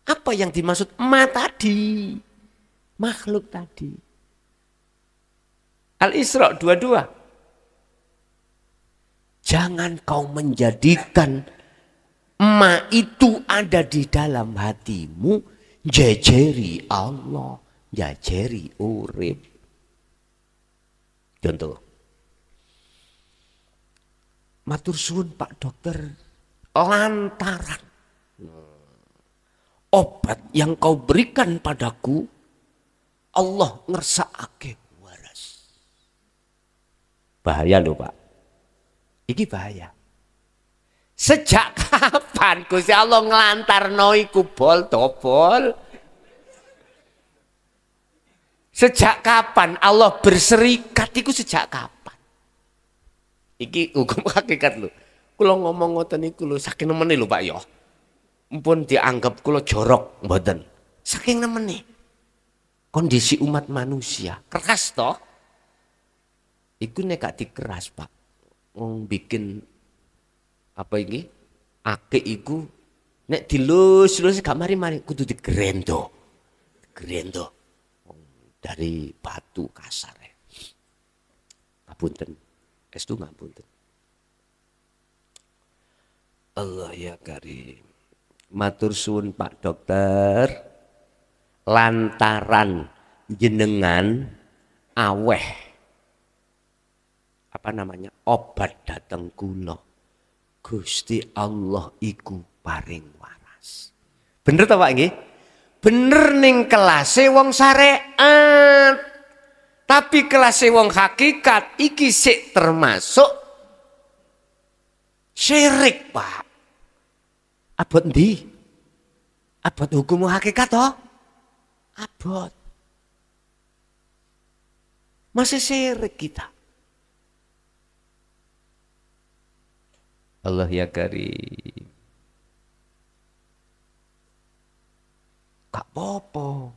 Apa yang dimaksud tadi? Makhluk tadi. Al-Isra 22. Jangan kau menjadikan itu ada di dalam hatimu, jejeri Allah, jejeri urip. Contoh. Matur suwun Pak Dokter, lantaran obat yang kau berikan padaku, Allah ngersakake waras. Bahaya loh Pak. Ini bahaya. Sejak kapan Gusti Allah ngelantarno iku bol dobol? Sejak kapan Allah berserikat iku sejak kapan? Iki hukum hakikat lho. Kula ngomong ngoten niku lho saking nemene lho Pak ya. Mumpun dianggap kula jorok mboten. Saking nemene. Kondisi umat manusia keras toh. Iku nek gak dikeras Pak. Wong bikin apa ini? Akik iku nek dilus-lus gak mari-mari kudu digrendo. Grendo. Dari batu kasar ya. Ngapunten. Estu ngapunten. Allah ya karim. Matur suwun Pak Dokter. Lantaran jenengan aweh obat dateng kula. Gusti Allah iku paring waras. Bener ta Pak nggih? Bener ning kelase wong syariat. Tapi kelase wong hakikat iki sik termasuk syirik, Pak. Abot ndi? Abot hukum hakikat toh? Abot. Masih syirik kita. Allah ya karim. Gak apa-apa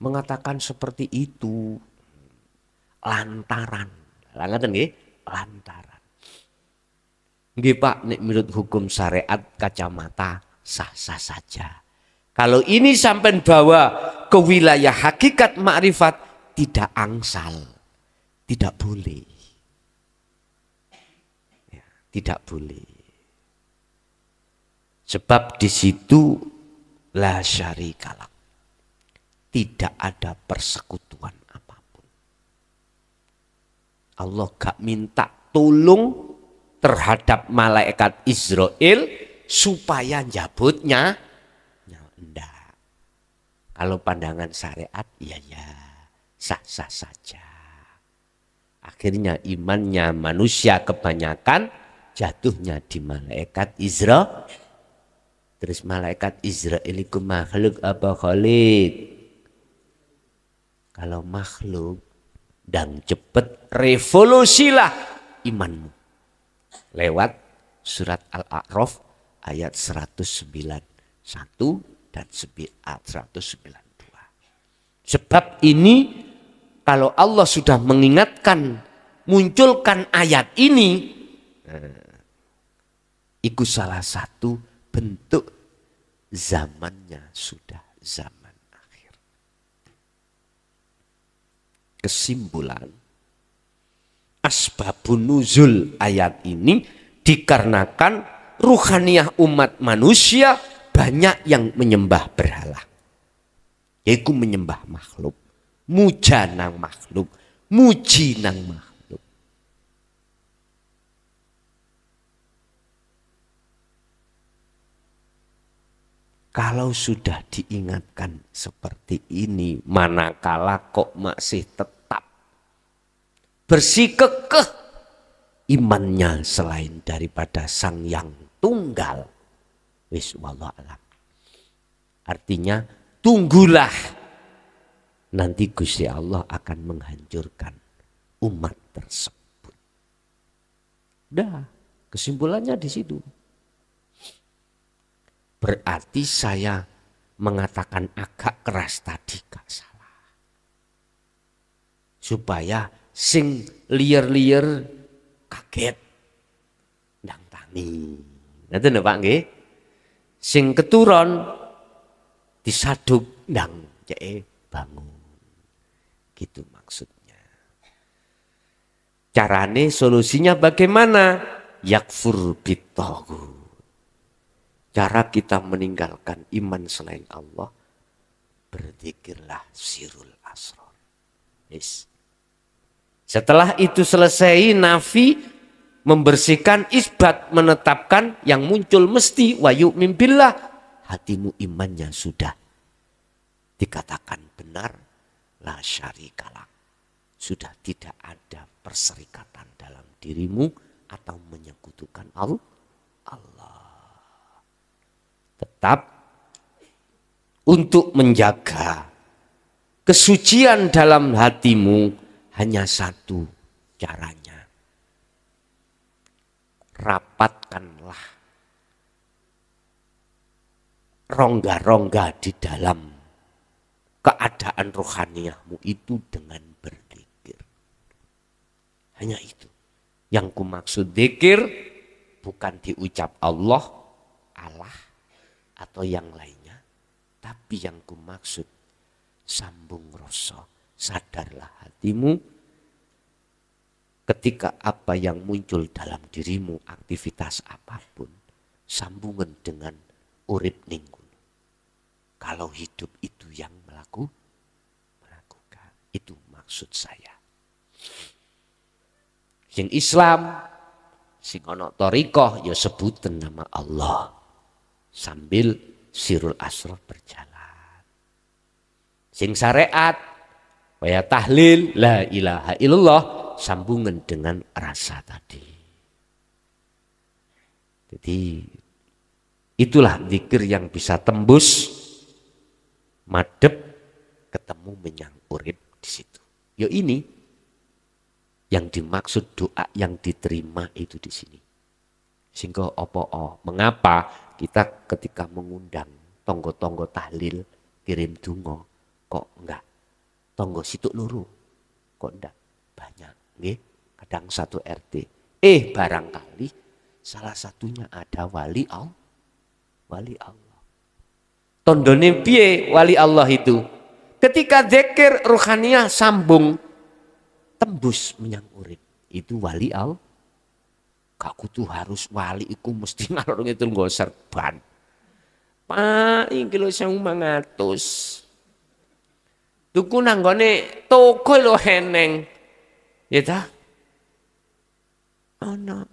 mengatakan seperti itu lantaran. Lantaran nggih? Lantaran. Nggih Pak, nek menurut hukum syariat kacamata sah-sah saja. Kalau ini sampai bawa ke wilayah hakikat makrifat tidak angsal. Tidak boleh. Ya, tidak boleh. Sebab di situ la syarikalah. Tidak ada persekutuan apapun. Allah gak minta tolong terhadap malaikat Israel supaya jabutnya. Enggak. Kalau pandangan syariat ya sah-sah saja. Akhirnya imannya manusia kebanyakan jatuhnya di malaikat Israel. Terus malaikat Israel itu makhluk apa Khalid? Kalau makhluk dan cepet revolusilah imanmu lewat surat Al-A'raf ayat 191 dan 192. Sebab ini kalau Allah sudah mengingatkan, munculkan ayat ini, itu salah satu bentuk zamannya sudah zaman akhir. Kesimpulan, asbabun nuzul ayat ini dikarenakan ruhaniyah umat manusia banyak yang menyembah berhala. Yaitu menyembah makhluk, muja nang makhluk, muji nang makhluk. Kalau sudah diingatkan seperti ini, manakala kok masih tetap bersikukuh imannya selain daripada Sang Yang Tunggal. Wis wallahu alam. Artinya tunggulah, nanti Gusti Allah akan menghancurkan umat tersebut. Dah, kesimpulannya di situ. Berarti saya mengatakan agak keras tadi gak salah. Supaya sing liar-liar kaget ndang tani. Ngoten lho Pak nggih. Sing keturon disaduk ndang ceke bangun. Gitu maksudnya. Carane solusinya bagaimana? Yakfur bitaghut. Cara kita meninggalkan iman selain Allah, berzikirlah sirul asrar. Yes. Setelah itu selesai nafi, membersihkan, isbat, menetapkan, yang muncul mesti wa yu'min billah. Hatimu imannya sudah dikatakan benar, la syarikalah. Sudah tidak ada perserikatan dalam dirimu atau menyekutukan Allah. Tetap untuk menjaga kesucian dalam hatimu hanya satu caranya. Rapatkanlah rongga-rongga di dalam keadaan rohaniyahmu itu dengan berzikir. Hanya itu. Yang kumaksud zikir bukan diucap Allah atau yang lainnya, tapi yang kumaksud sambung rasa, sadarlah hatimu ketika apa yang muncul dalam dirimu, aktivitas apapun, sambungan dengan urip ninggun. Kalau hidup itu yang melakukan, itu maksud saya. Sing Islam, sing ono thariqah ya sebutan nama Allah. Sambil sirul asrar berjalan. Sing syariat, waya tahlil, la ilaha illallah, sambungan dengan rasa tadi. Jadi itulah zikir yang bisa tembus, madep, ketemu menyang urip di situ. Yo ini yang dimaksud doa yang diterima itu di sini. Sehingga mengapa kita ketika mengundang tonggo-tonggo tahlil kirim dungo kok enggak tonggo situ luru kok enggak banyak nggih, kadang satu RT barangkali salah satunya ada wali Allah. Tondone piye wali Allah itu? Ketika zikir ruhaniyah sambung tembus menyang urip, itu wali Allah. Gak kudu harus wali iku mesti ngalor itu nggo serban. Paling kilo 1.500. Tuku nanggone toko lho heneng. Ya ta? Ana.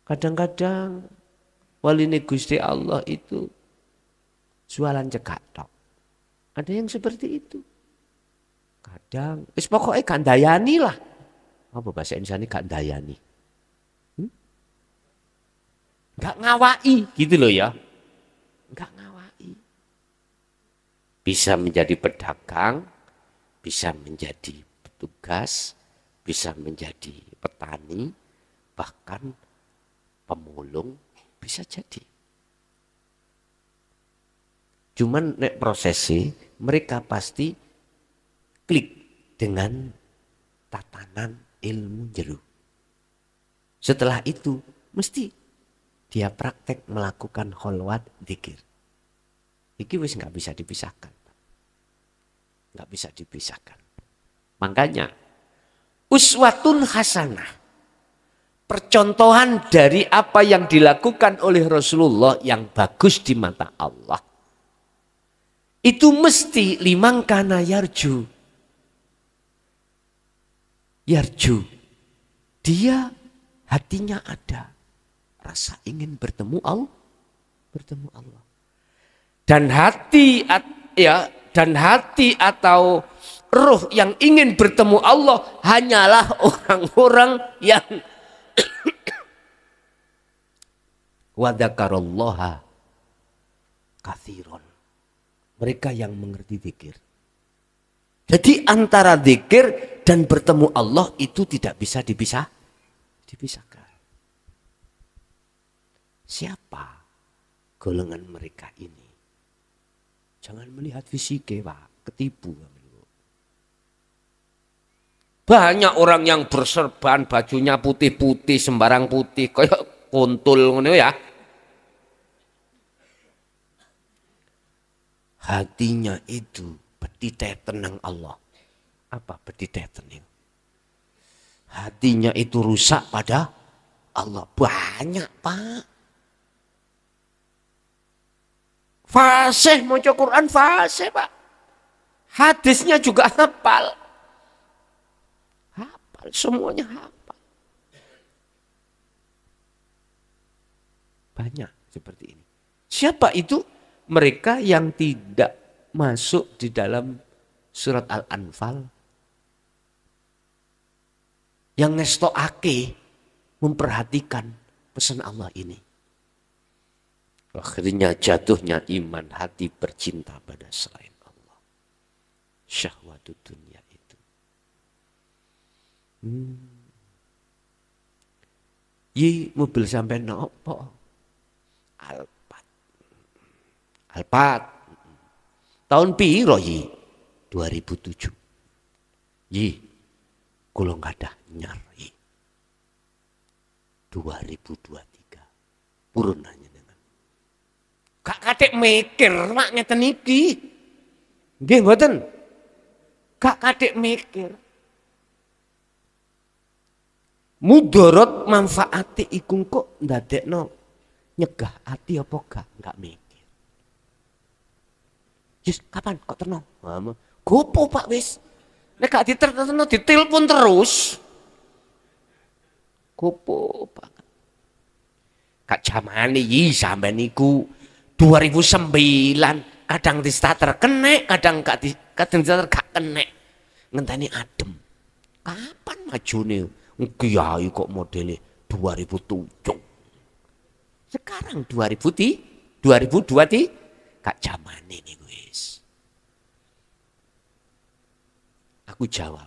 Kadang-kadang waline Gusti Allah itu jualan cekak tok. Ada yang seperti itu. Kadang wis pokoke gak ndayani lah. Apa bahasa Indonesia ini gak ndayani? Gak ngawai gitu loh ya. Gak ngawai. Bisa menjadi pedagang, bisa menjadi petugas, bisa menjadi petani, bahkan pemulung, bisa jadi. Cuman nek prosesi mereka pasti klik dengan tatanan ilmu jero. Setelah itu mesti dia praktek melakukan kholwat dzikir. Iki wis nggak bisa dipisahkan. Nggak bisa dipisahkan. Makanya uswatun hasanah. Percontohan dari apa yang dilakukan oleh Rasulullah yang bagus di mata Allah. Itu mesti limang kana yarju. Yarju. Dia hatinya ada. Rasa ingin bertemu Allah. Bertemu Allah. Dan hati atau ruh yang ingin bertemu Allah hanyalah orang-orang yang wadakarollaha kathiron. Mereka yang mengerti zikir. Jadi antara zikir dan bertemu Allah itu tidak bisa dipisahkan. Siapa golongan mereka ini? Jangan melihat fisiknya, Pak, ketipu. Banyak orang yang berserban bajunya putih-putih, sembarang putih, kayak kuntul ngono ya. Hatinya itu betiteten nang Allah. Apa betiteten itu? Hatinya itu rusak pada Allah. Banyak, Pak. Fasih maca Quran, fasih, Pak. Hadisnya juga hafal. Hafal, semuanya hafal. Banyak seperti ini. Siapa itu? Mereka yang tidak masuk di dalam surat Al-Anfal. Yang ngestokake memperhatikan pesan Allah ini. Akhirnya jatuhnya iman, hati bercinta pada selain Allah. Syahwatu dunia itu. Mobil sampai nopo? Alphard. Tahun piro yi? 2007. Kula gadah nyar yi. 2023. Purun hanya. Gak katik mikir mak ngeten iki. Nggih mboten. Gak katik mikir. Mudarat manfaate iku kok ndadekno nyegah ati apa gak mikir. Yes, kapan kok terno? Gopo Pak wis. Nek gak diterno ditelepon terus. Gopo Pak. Kak jamane yi sampean niku 2009 kadang di starter kene, kadang di starter gak kene. Ngenteni adem. Kapan majune? Kiai kok modele 2007. Sekarang 2023 gak zamane nih wis. Aku jawab.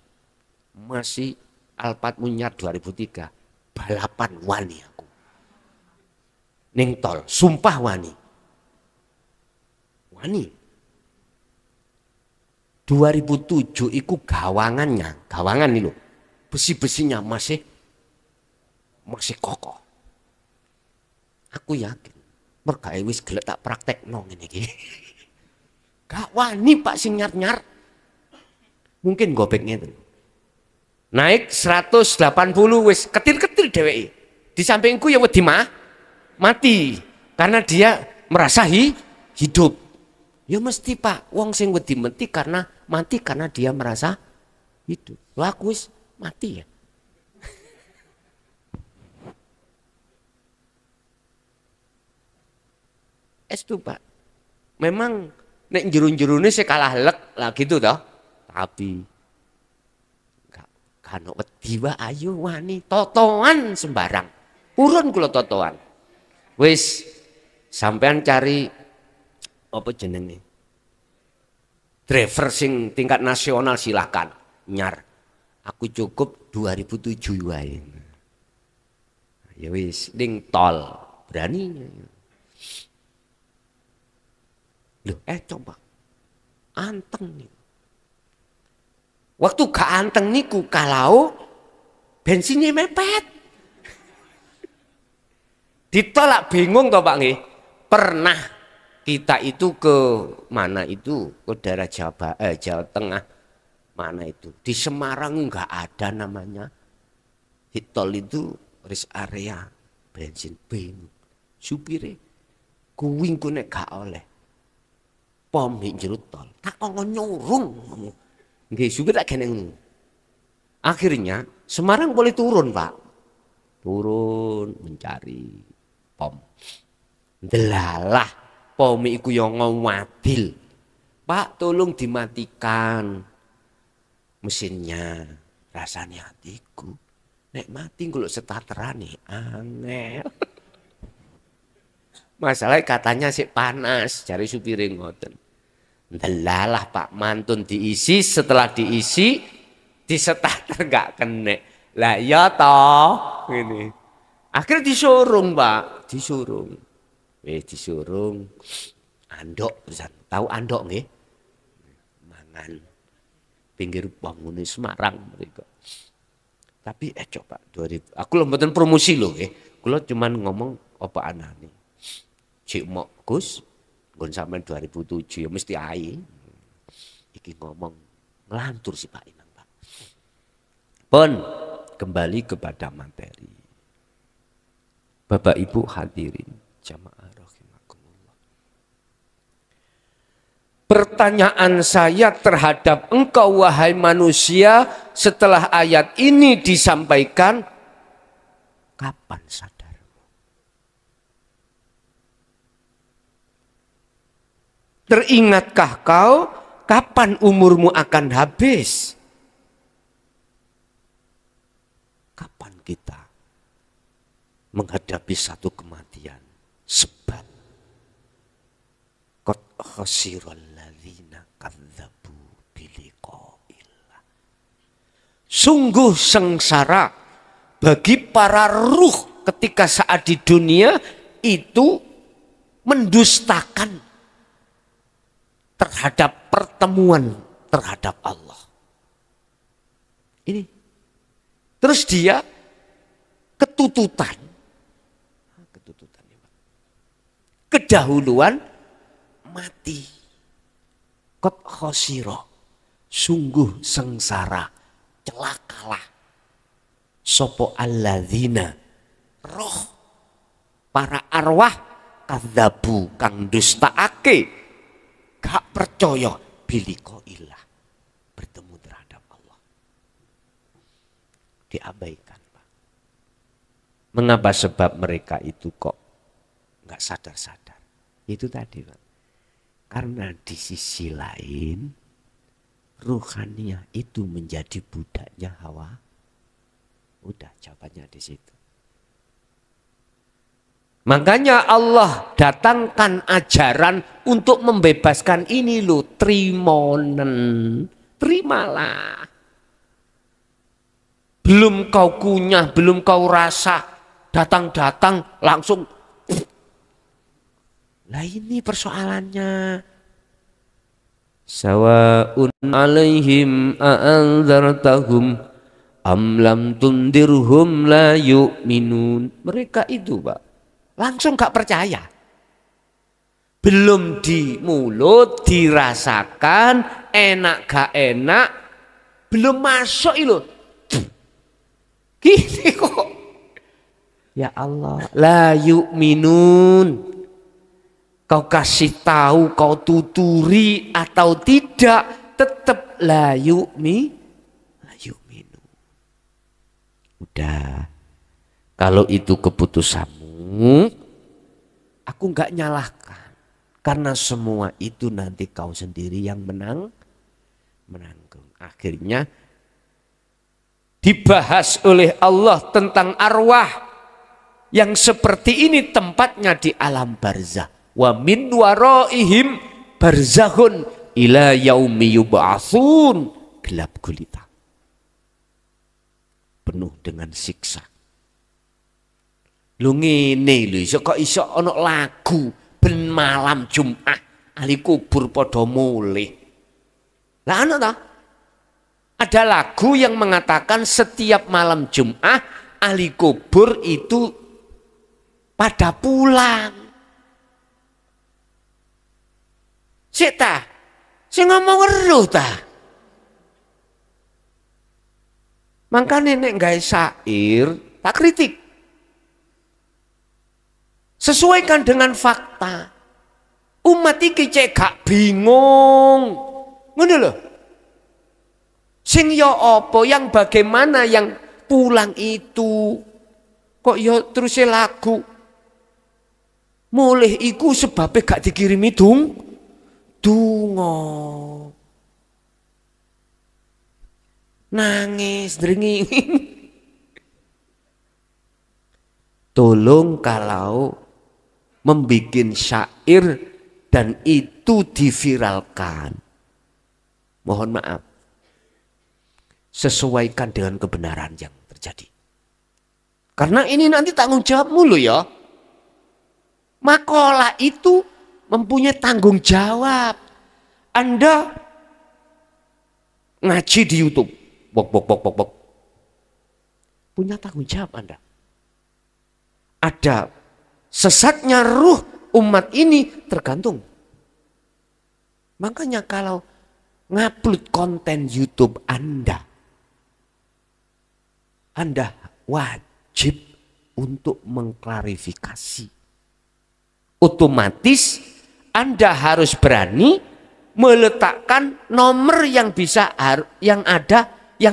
Masih Alphard Munyar 2003. Balapan wani aku. Ning tol, sumpah wani. 2007 itu gawangan ini loh. Besi-besinya masih kokoh. Aku yakin mergawe wis gelek tak praktekno ngene iki. Gak wani Pak sing nyar-nyar. Mungkin gobek ngeten. Naik 180 wis ketir-ketir dheweke. Di sampingku ya wedi mati karena dia merasa hidup. Ya mesti Pak, wong sing wedi mati karena dia merasa hidup. Lho aku wis mati ya. Estu Pak. Memang nek jero-jerone sik kalah lek lah gitu toh. Tapi kan wedi wae ayo wani totoan sembarang. Purun kula totoan. Wis sampean cari apa jenenge? Driver sing tingkat nasional silakan nyar. Aku cukup 2007 wae. Ya wis, ning tol berani. Loh, coba anteng nih. Waktu gak anteng niku kalau bensinnya mepet. Ditolak bingung toh Pak nggih. Pernah kita itu ke mana itu? Ke daerah Jawa Tengah. Mana itu? Di Semarang nggak ada namanya. Di tol itu rest area bensin bingung. Supire kuwing ku nek gak oleh. Pom ning jero tol. Tak kok nyurung. Nggih supir tak kene ngono. Akhirnya Semarang boleh turun, Pak. Turun mencari pom. Delalah pom iku yo ngomadil. Pak, tolong dimatikan mesinnya. Rasanya hatiku nek mati kalau starterane angel. Masalahnya katanya sih panas, cari supir ngoten. Delalah Pak, mantun diisi, setelah diisi di starter gak kena. Lah ya toh, ini. Akhirnya disurung Pak, disurung. Disurung. Andok, tahu andok nggih? Mangan pinggir bangunan Semarang mereka. Tapi coba 2000. Aku lho mboten promosi lho nggih. Kula cuman ngomong apa anane. Cik Mok Gus, nggon sampean 2007 ya mesti ae. Iki ngomong ngelantur si Pak Inang, Pak. Pun kembali kepada materi. Bapak Ibu hadirin jamaah rahimakumullah. Pertanyaan saya terhadap engkau wahai manusia setelah ayat ini disampaikan, kapan sadar? Teringatkah kau kapan umurmu akan habis? Kapan kita menghadapi satu kematian? Sebab qad khasiral ladzina kadzdzabu biliqa'illah. Sungguh sengsara bagi para ruh ketika saat di dunia itu mendustakan terhadap pertemuan terhadap Allah. Ini. Terus dia ketututan. Kedahuluan mati. Qad khasira. Sungguh sengsara. Celakalah. Sopo alladzina. Roh. Para arwah. Kadzabu kang dustaake. Gak percaya biliqa'illah, bertemu terhadap Allah. Diabaikan, Pak. Mengapa? Sebab mereka itu kok gak sadar-sadar. Itu tadi, Pak. Karena di sisi lain ruhaniyah itu menjadi budaknya Hawa. Udah jawabannya di situ. Makanya Allah datangkan ajaran untuk membebaskan ini loh, trimonen. Terimalah. Belum kau kunyah, belum kau rasa, datang-datang langsung. Lah ini persoalannya. Sawa'un alaihim a'anzartahum am lam tundirhum la yu'minun. Mereka itu, Pak. Langsung gak percaya. Belum di mulut dirasakan enak gak enak, belum masuk itu. Gini kok. Ya Allah, la yu'minun. Kau kasih tahu, kau tuturi atau tidak, tetap la yu'minun. Udah. Kalau itu keputusanmu, aku nggak nyalahkan, karena semua itu nanti kau sendiri yang menanggung. Akhirnya dibahas oleh Allah tentang arwah yang seperti ini tempatnya di alam barzah. Wa min waraihim barzakhun ila yaumi yub'atsun. Gelap gulita, penuh dengan siksa. Lu ngene lho, kok iso ana lagu ben malam Jumat ahli kubur padha mulih. Lah ana ta? Ada lagu yang mengatakan setiap malam Jumat ahli kubur itu pada pulang. Sik ta? Sing ngomong weruh ta? Makanya nek gawe syair tak kritik. Sesuaikan dengan fakta. Umat iki cek gak bingung. Ngono lho. Sing ya apa, yang bagaimana yang pulang itu. Kok ya terus lagu. Mulih iku sebabnya gak dikirimi donga. Nangis drenging. Tolong kalau membikin syair dan itu diviralkan, mohon maaf, sesuaikan dengan kebenaran yang terjadi. Karena ini nanti tanggung jawabmu loh ya. Makalah itu mempunyai tanggung jawab. Anda ngaji di YouTube, bok. Punya tanggung jawab Anda. Ada sesatnya ruh umat ini tergantung. Makanya kalau ngupload konten YouTube Anda wajib untuk mengklarifikasi. Otomatis Anda harus berani meletakkan nomor yang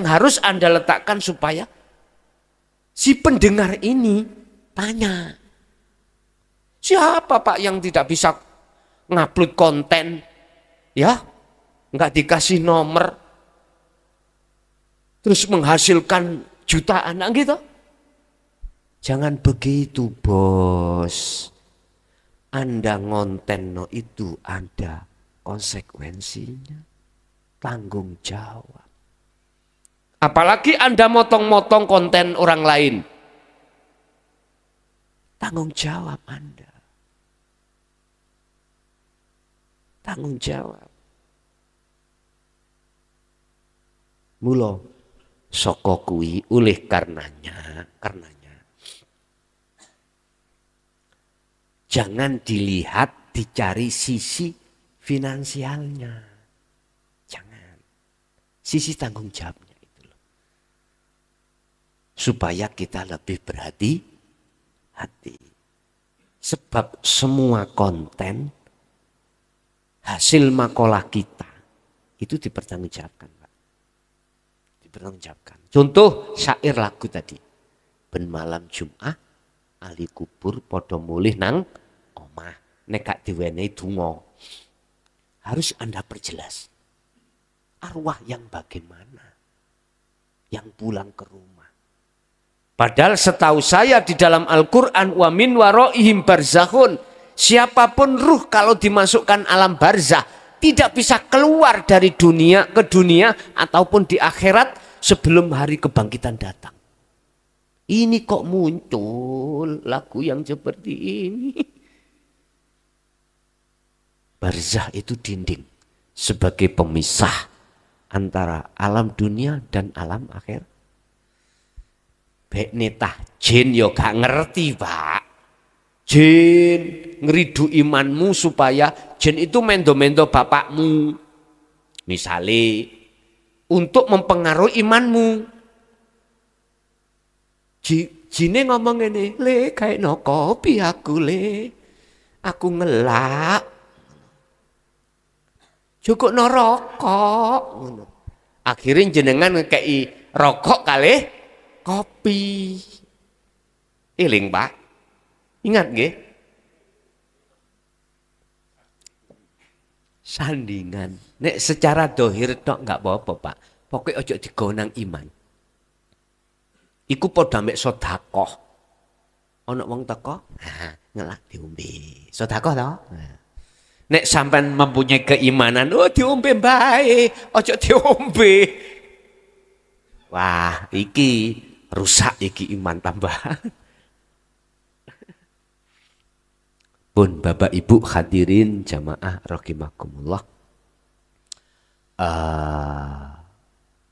harus Anda letakkan supaya si pendengar ini tanya, siapa Pak yang tidak bisa ngupload konten, ya, nggak dikasih nomor, terus menghasilkan jutaan, gitu. Jangan begitu bos. Anda ngonten itu ada konsekuensinya, tanggung jawab. Apalagi Anda motong-motong konten orang lain. Tanggung jawab Anda. Tanggung jawab. Mula saka kuwi oleh karenanya jangan dilihat, dicari sisi finansialnya. Jangan. Sisi tanggung jawabnya itu loh. Supaya kita lebih berhati-hati. Sebab semua konten hasil makalah kita itu dipertanggungjawabkan, Pak. Dipertanggungjawabkan. Contoh syair lagu tadi. Ben malam Jumat ahli kubur padha mulih nang omah, nek gak diwenehi donga. Harus Anda perjelas. Arwah yang bagaimana? Yang pulang ke rumah. Padahal setahu saya di dalam Al-Quran, wa min waraihim barzakhun. Siapapun ruh kalau dimasukkan alam barzah tidak bisa keluar dari dunia ke dunia ataupun di akhirat sebelum hari kebangkitan datang. Ini kok muncul lagu yang seperti ini. Barzah itu dinding sebagai pemisah antara alam dunia dan alam akhir. Bek netah jin yo gak ngerti, Pak. Jin ngeridu imanmu supaya jin itu mendo-mendo bapakmu. Misalnya untuk mempengaruhi imanmu. Jine ngomong ini, le kayak no kopi aku le. Aku ngelak. Cukup no rokok. Akhirnya jenengan ngekei rokok kali kopi. Iling Pak. Ingat nggih? Sandingan. Nek secara dohir tok nggak apa-apa Pak. Pokoknya ojo digonang iman. Iku padha mek sedekah. Ana wong teko, ngelak diombe. Sedekah to? Nek sampean mempunyai keimanan, oh diombe bae, ojo diombe. Wah, iki rusak iki iman tambahan. Pun Bapak Ibu hadirin jamaah rahimakumullah.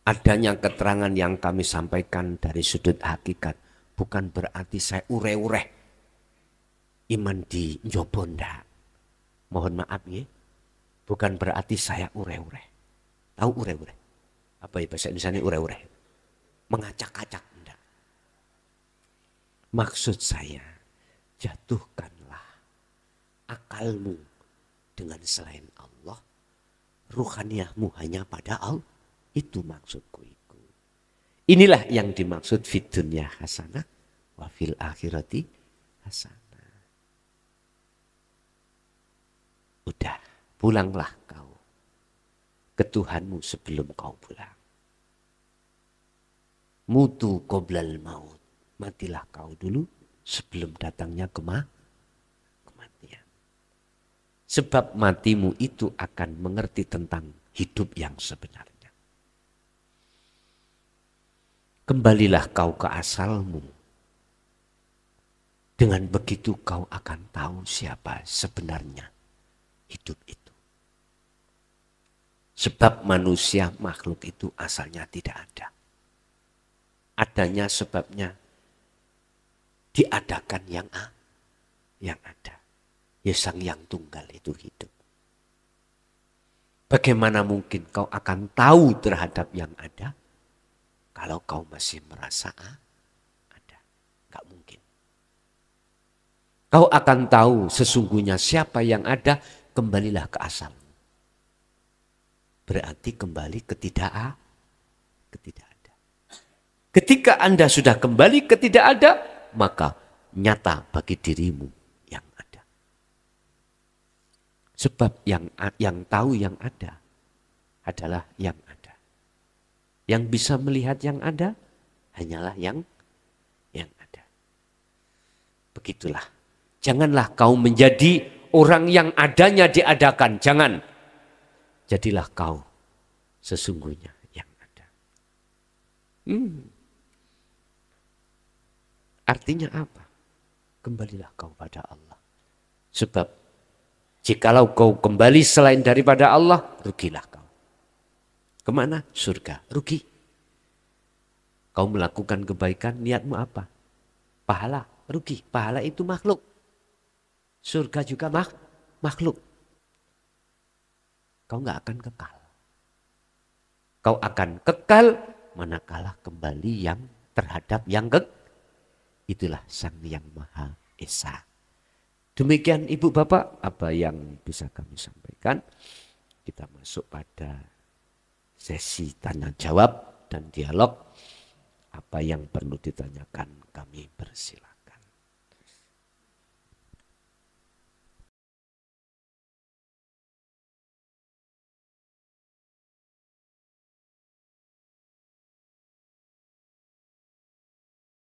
Adanya keterangan yang kami sampaikan dari sudut hakikat bukan berarti saya ure-ure iman di njobo ndak. Mohon maaf ya. Bukan berarti saya ure-ure. Tahu ure-ure? Apa ya bahasa Indonesia ini ure-ure? Mengacak-acak enggak. Maksud saya, jatuhkanlah akalmu dengan selain Allah. Ruhaniyahmu hanya pada Allah. Itu maksudku itu. Inilah yang dimaksud fid dunya hasanah wa fil akhirati hasanah. Udah, pulanglah kau ke Tuhanmu sebelum kau pulang. Mutu qoblal maut. Matilah kau dulu sebelum datangnya kematian. Sebab matimu itu akan mengerti tentang hidup yang sebenarnya. Kembalilah kau ke asalmu. Dengan begitu kau akan tahu siapa sebenarnya hidup itu. Sebab manusia makhluk itu asalnya tidak ada. Adanya sebabnya diadakan yang ada. Ya Sang Yang Tunggal itu hidup. Bagaimana mungkin kau akan tahu terhadap yang ada kalau kau masih merasa ada? Gak mungkin. Kau akan tahu sesungguhnya siapa yang ada, kembalilah ke asal. Berarti kembali ke tidak ada. Ketika Anda sudah kembali ke tidak ada, maka nyata bagi dirimu yang ada. Sebab yang tahu yang ada adalah yang ada. Yang bisa melihat yang ada hanyalah yang ada. Begitulah. Janganlah kau menjadi orang yang adanya diadakan. Jangan. Jadilah kau sesungguhnya yang ada. Artinya apa? Kembalilah kau pada Allah. Sebab jikalau kau kembali selain daripada Allah, rugilah kau. Kemana? Surga. Rugi. Kau melakukan kebaikan, niatmu apa? Pahala. Rugi. Pahala itu makhluk. Surga juga makhluk. Kau nggak akan kekal. Kau akan kekal manakala kembali yang terhadap yang itulah Sang Yang Maha Esa. Demikian Ibu Bapak apa yang bisa kami sampaikan. Kita masuk pada sesi tanya jawab dan dialog. Apa yang perlu ditanyakan kami persilakan.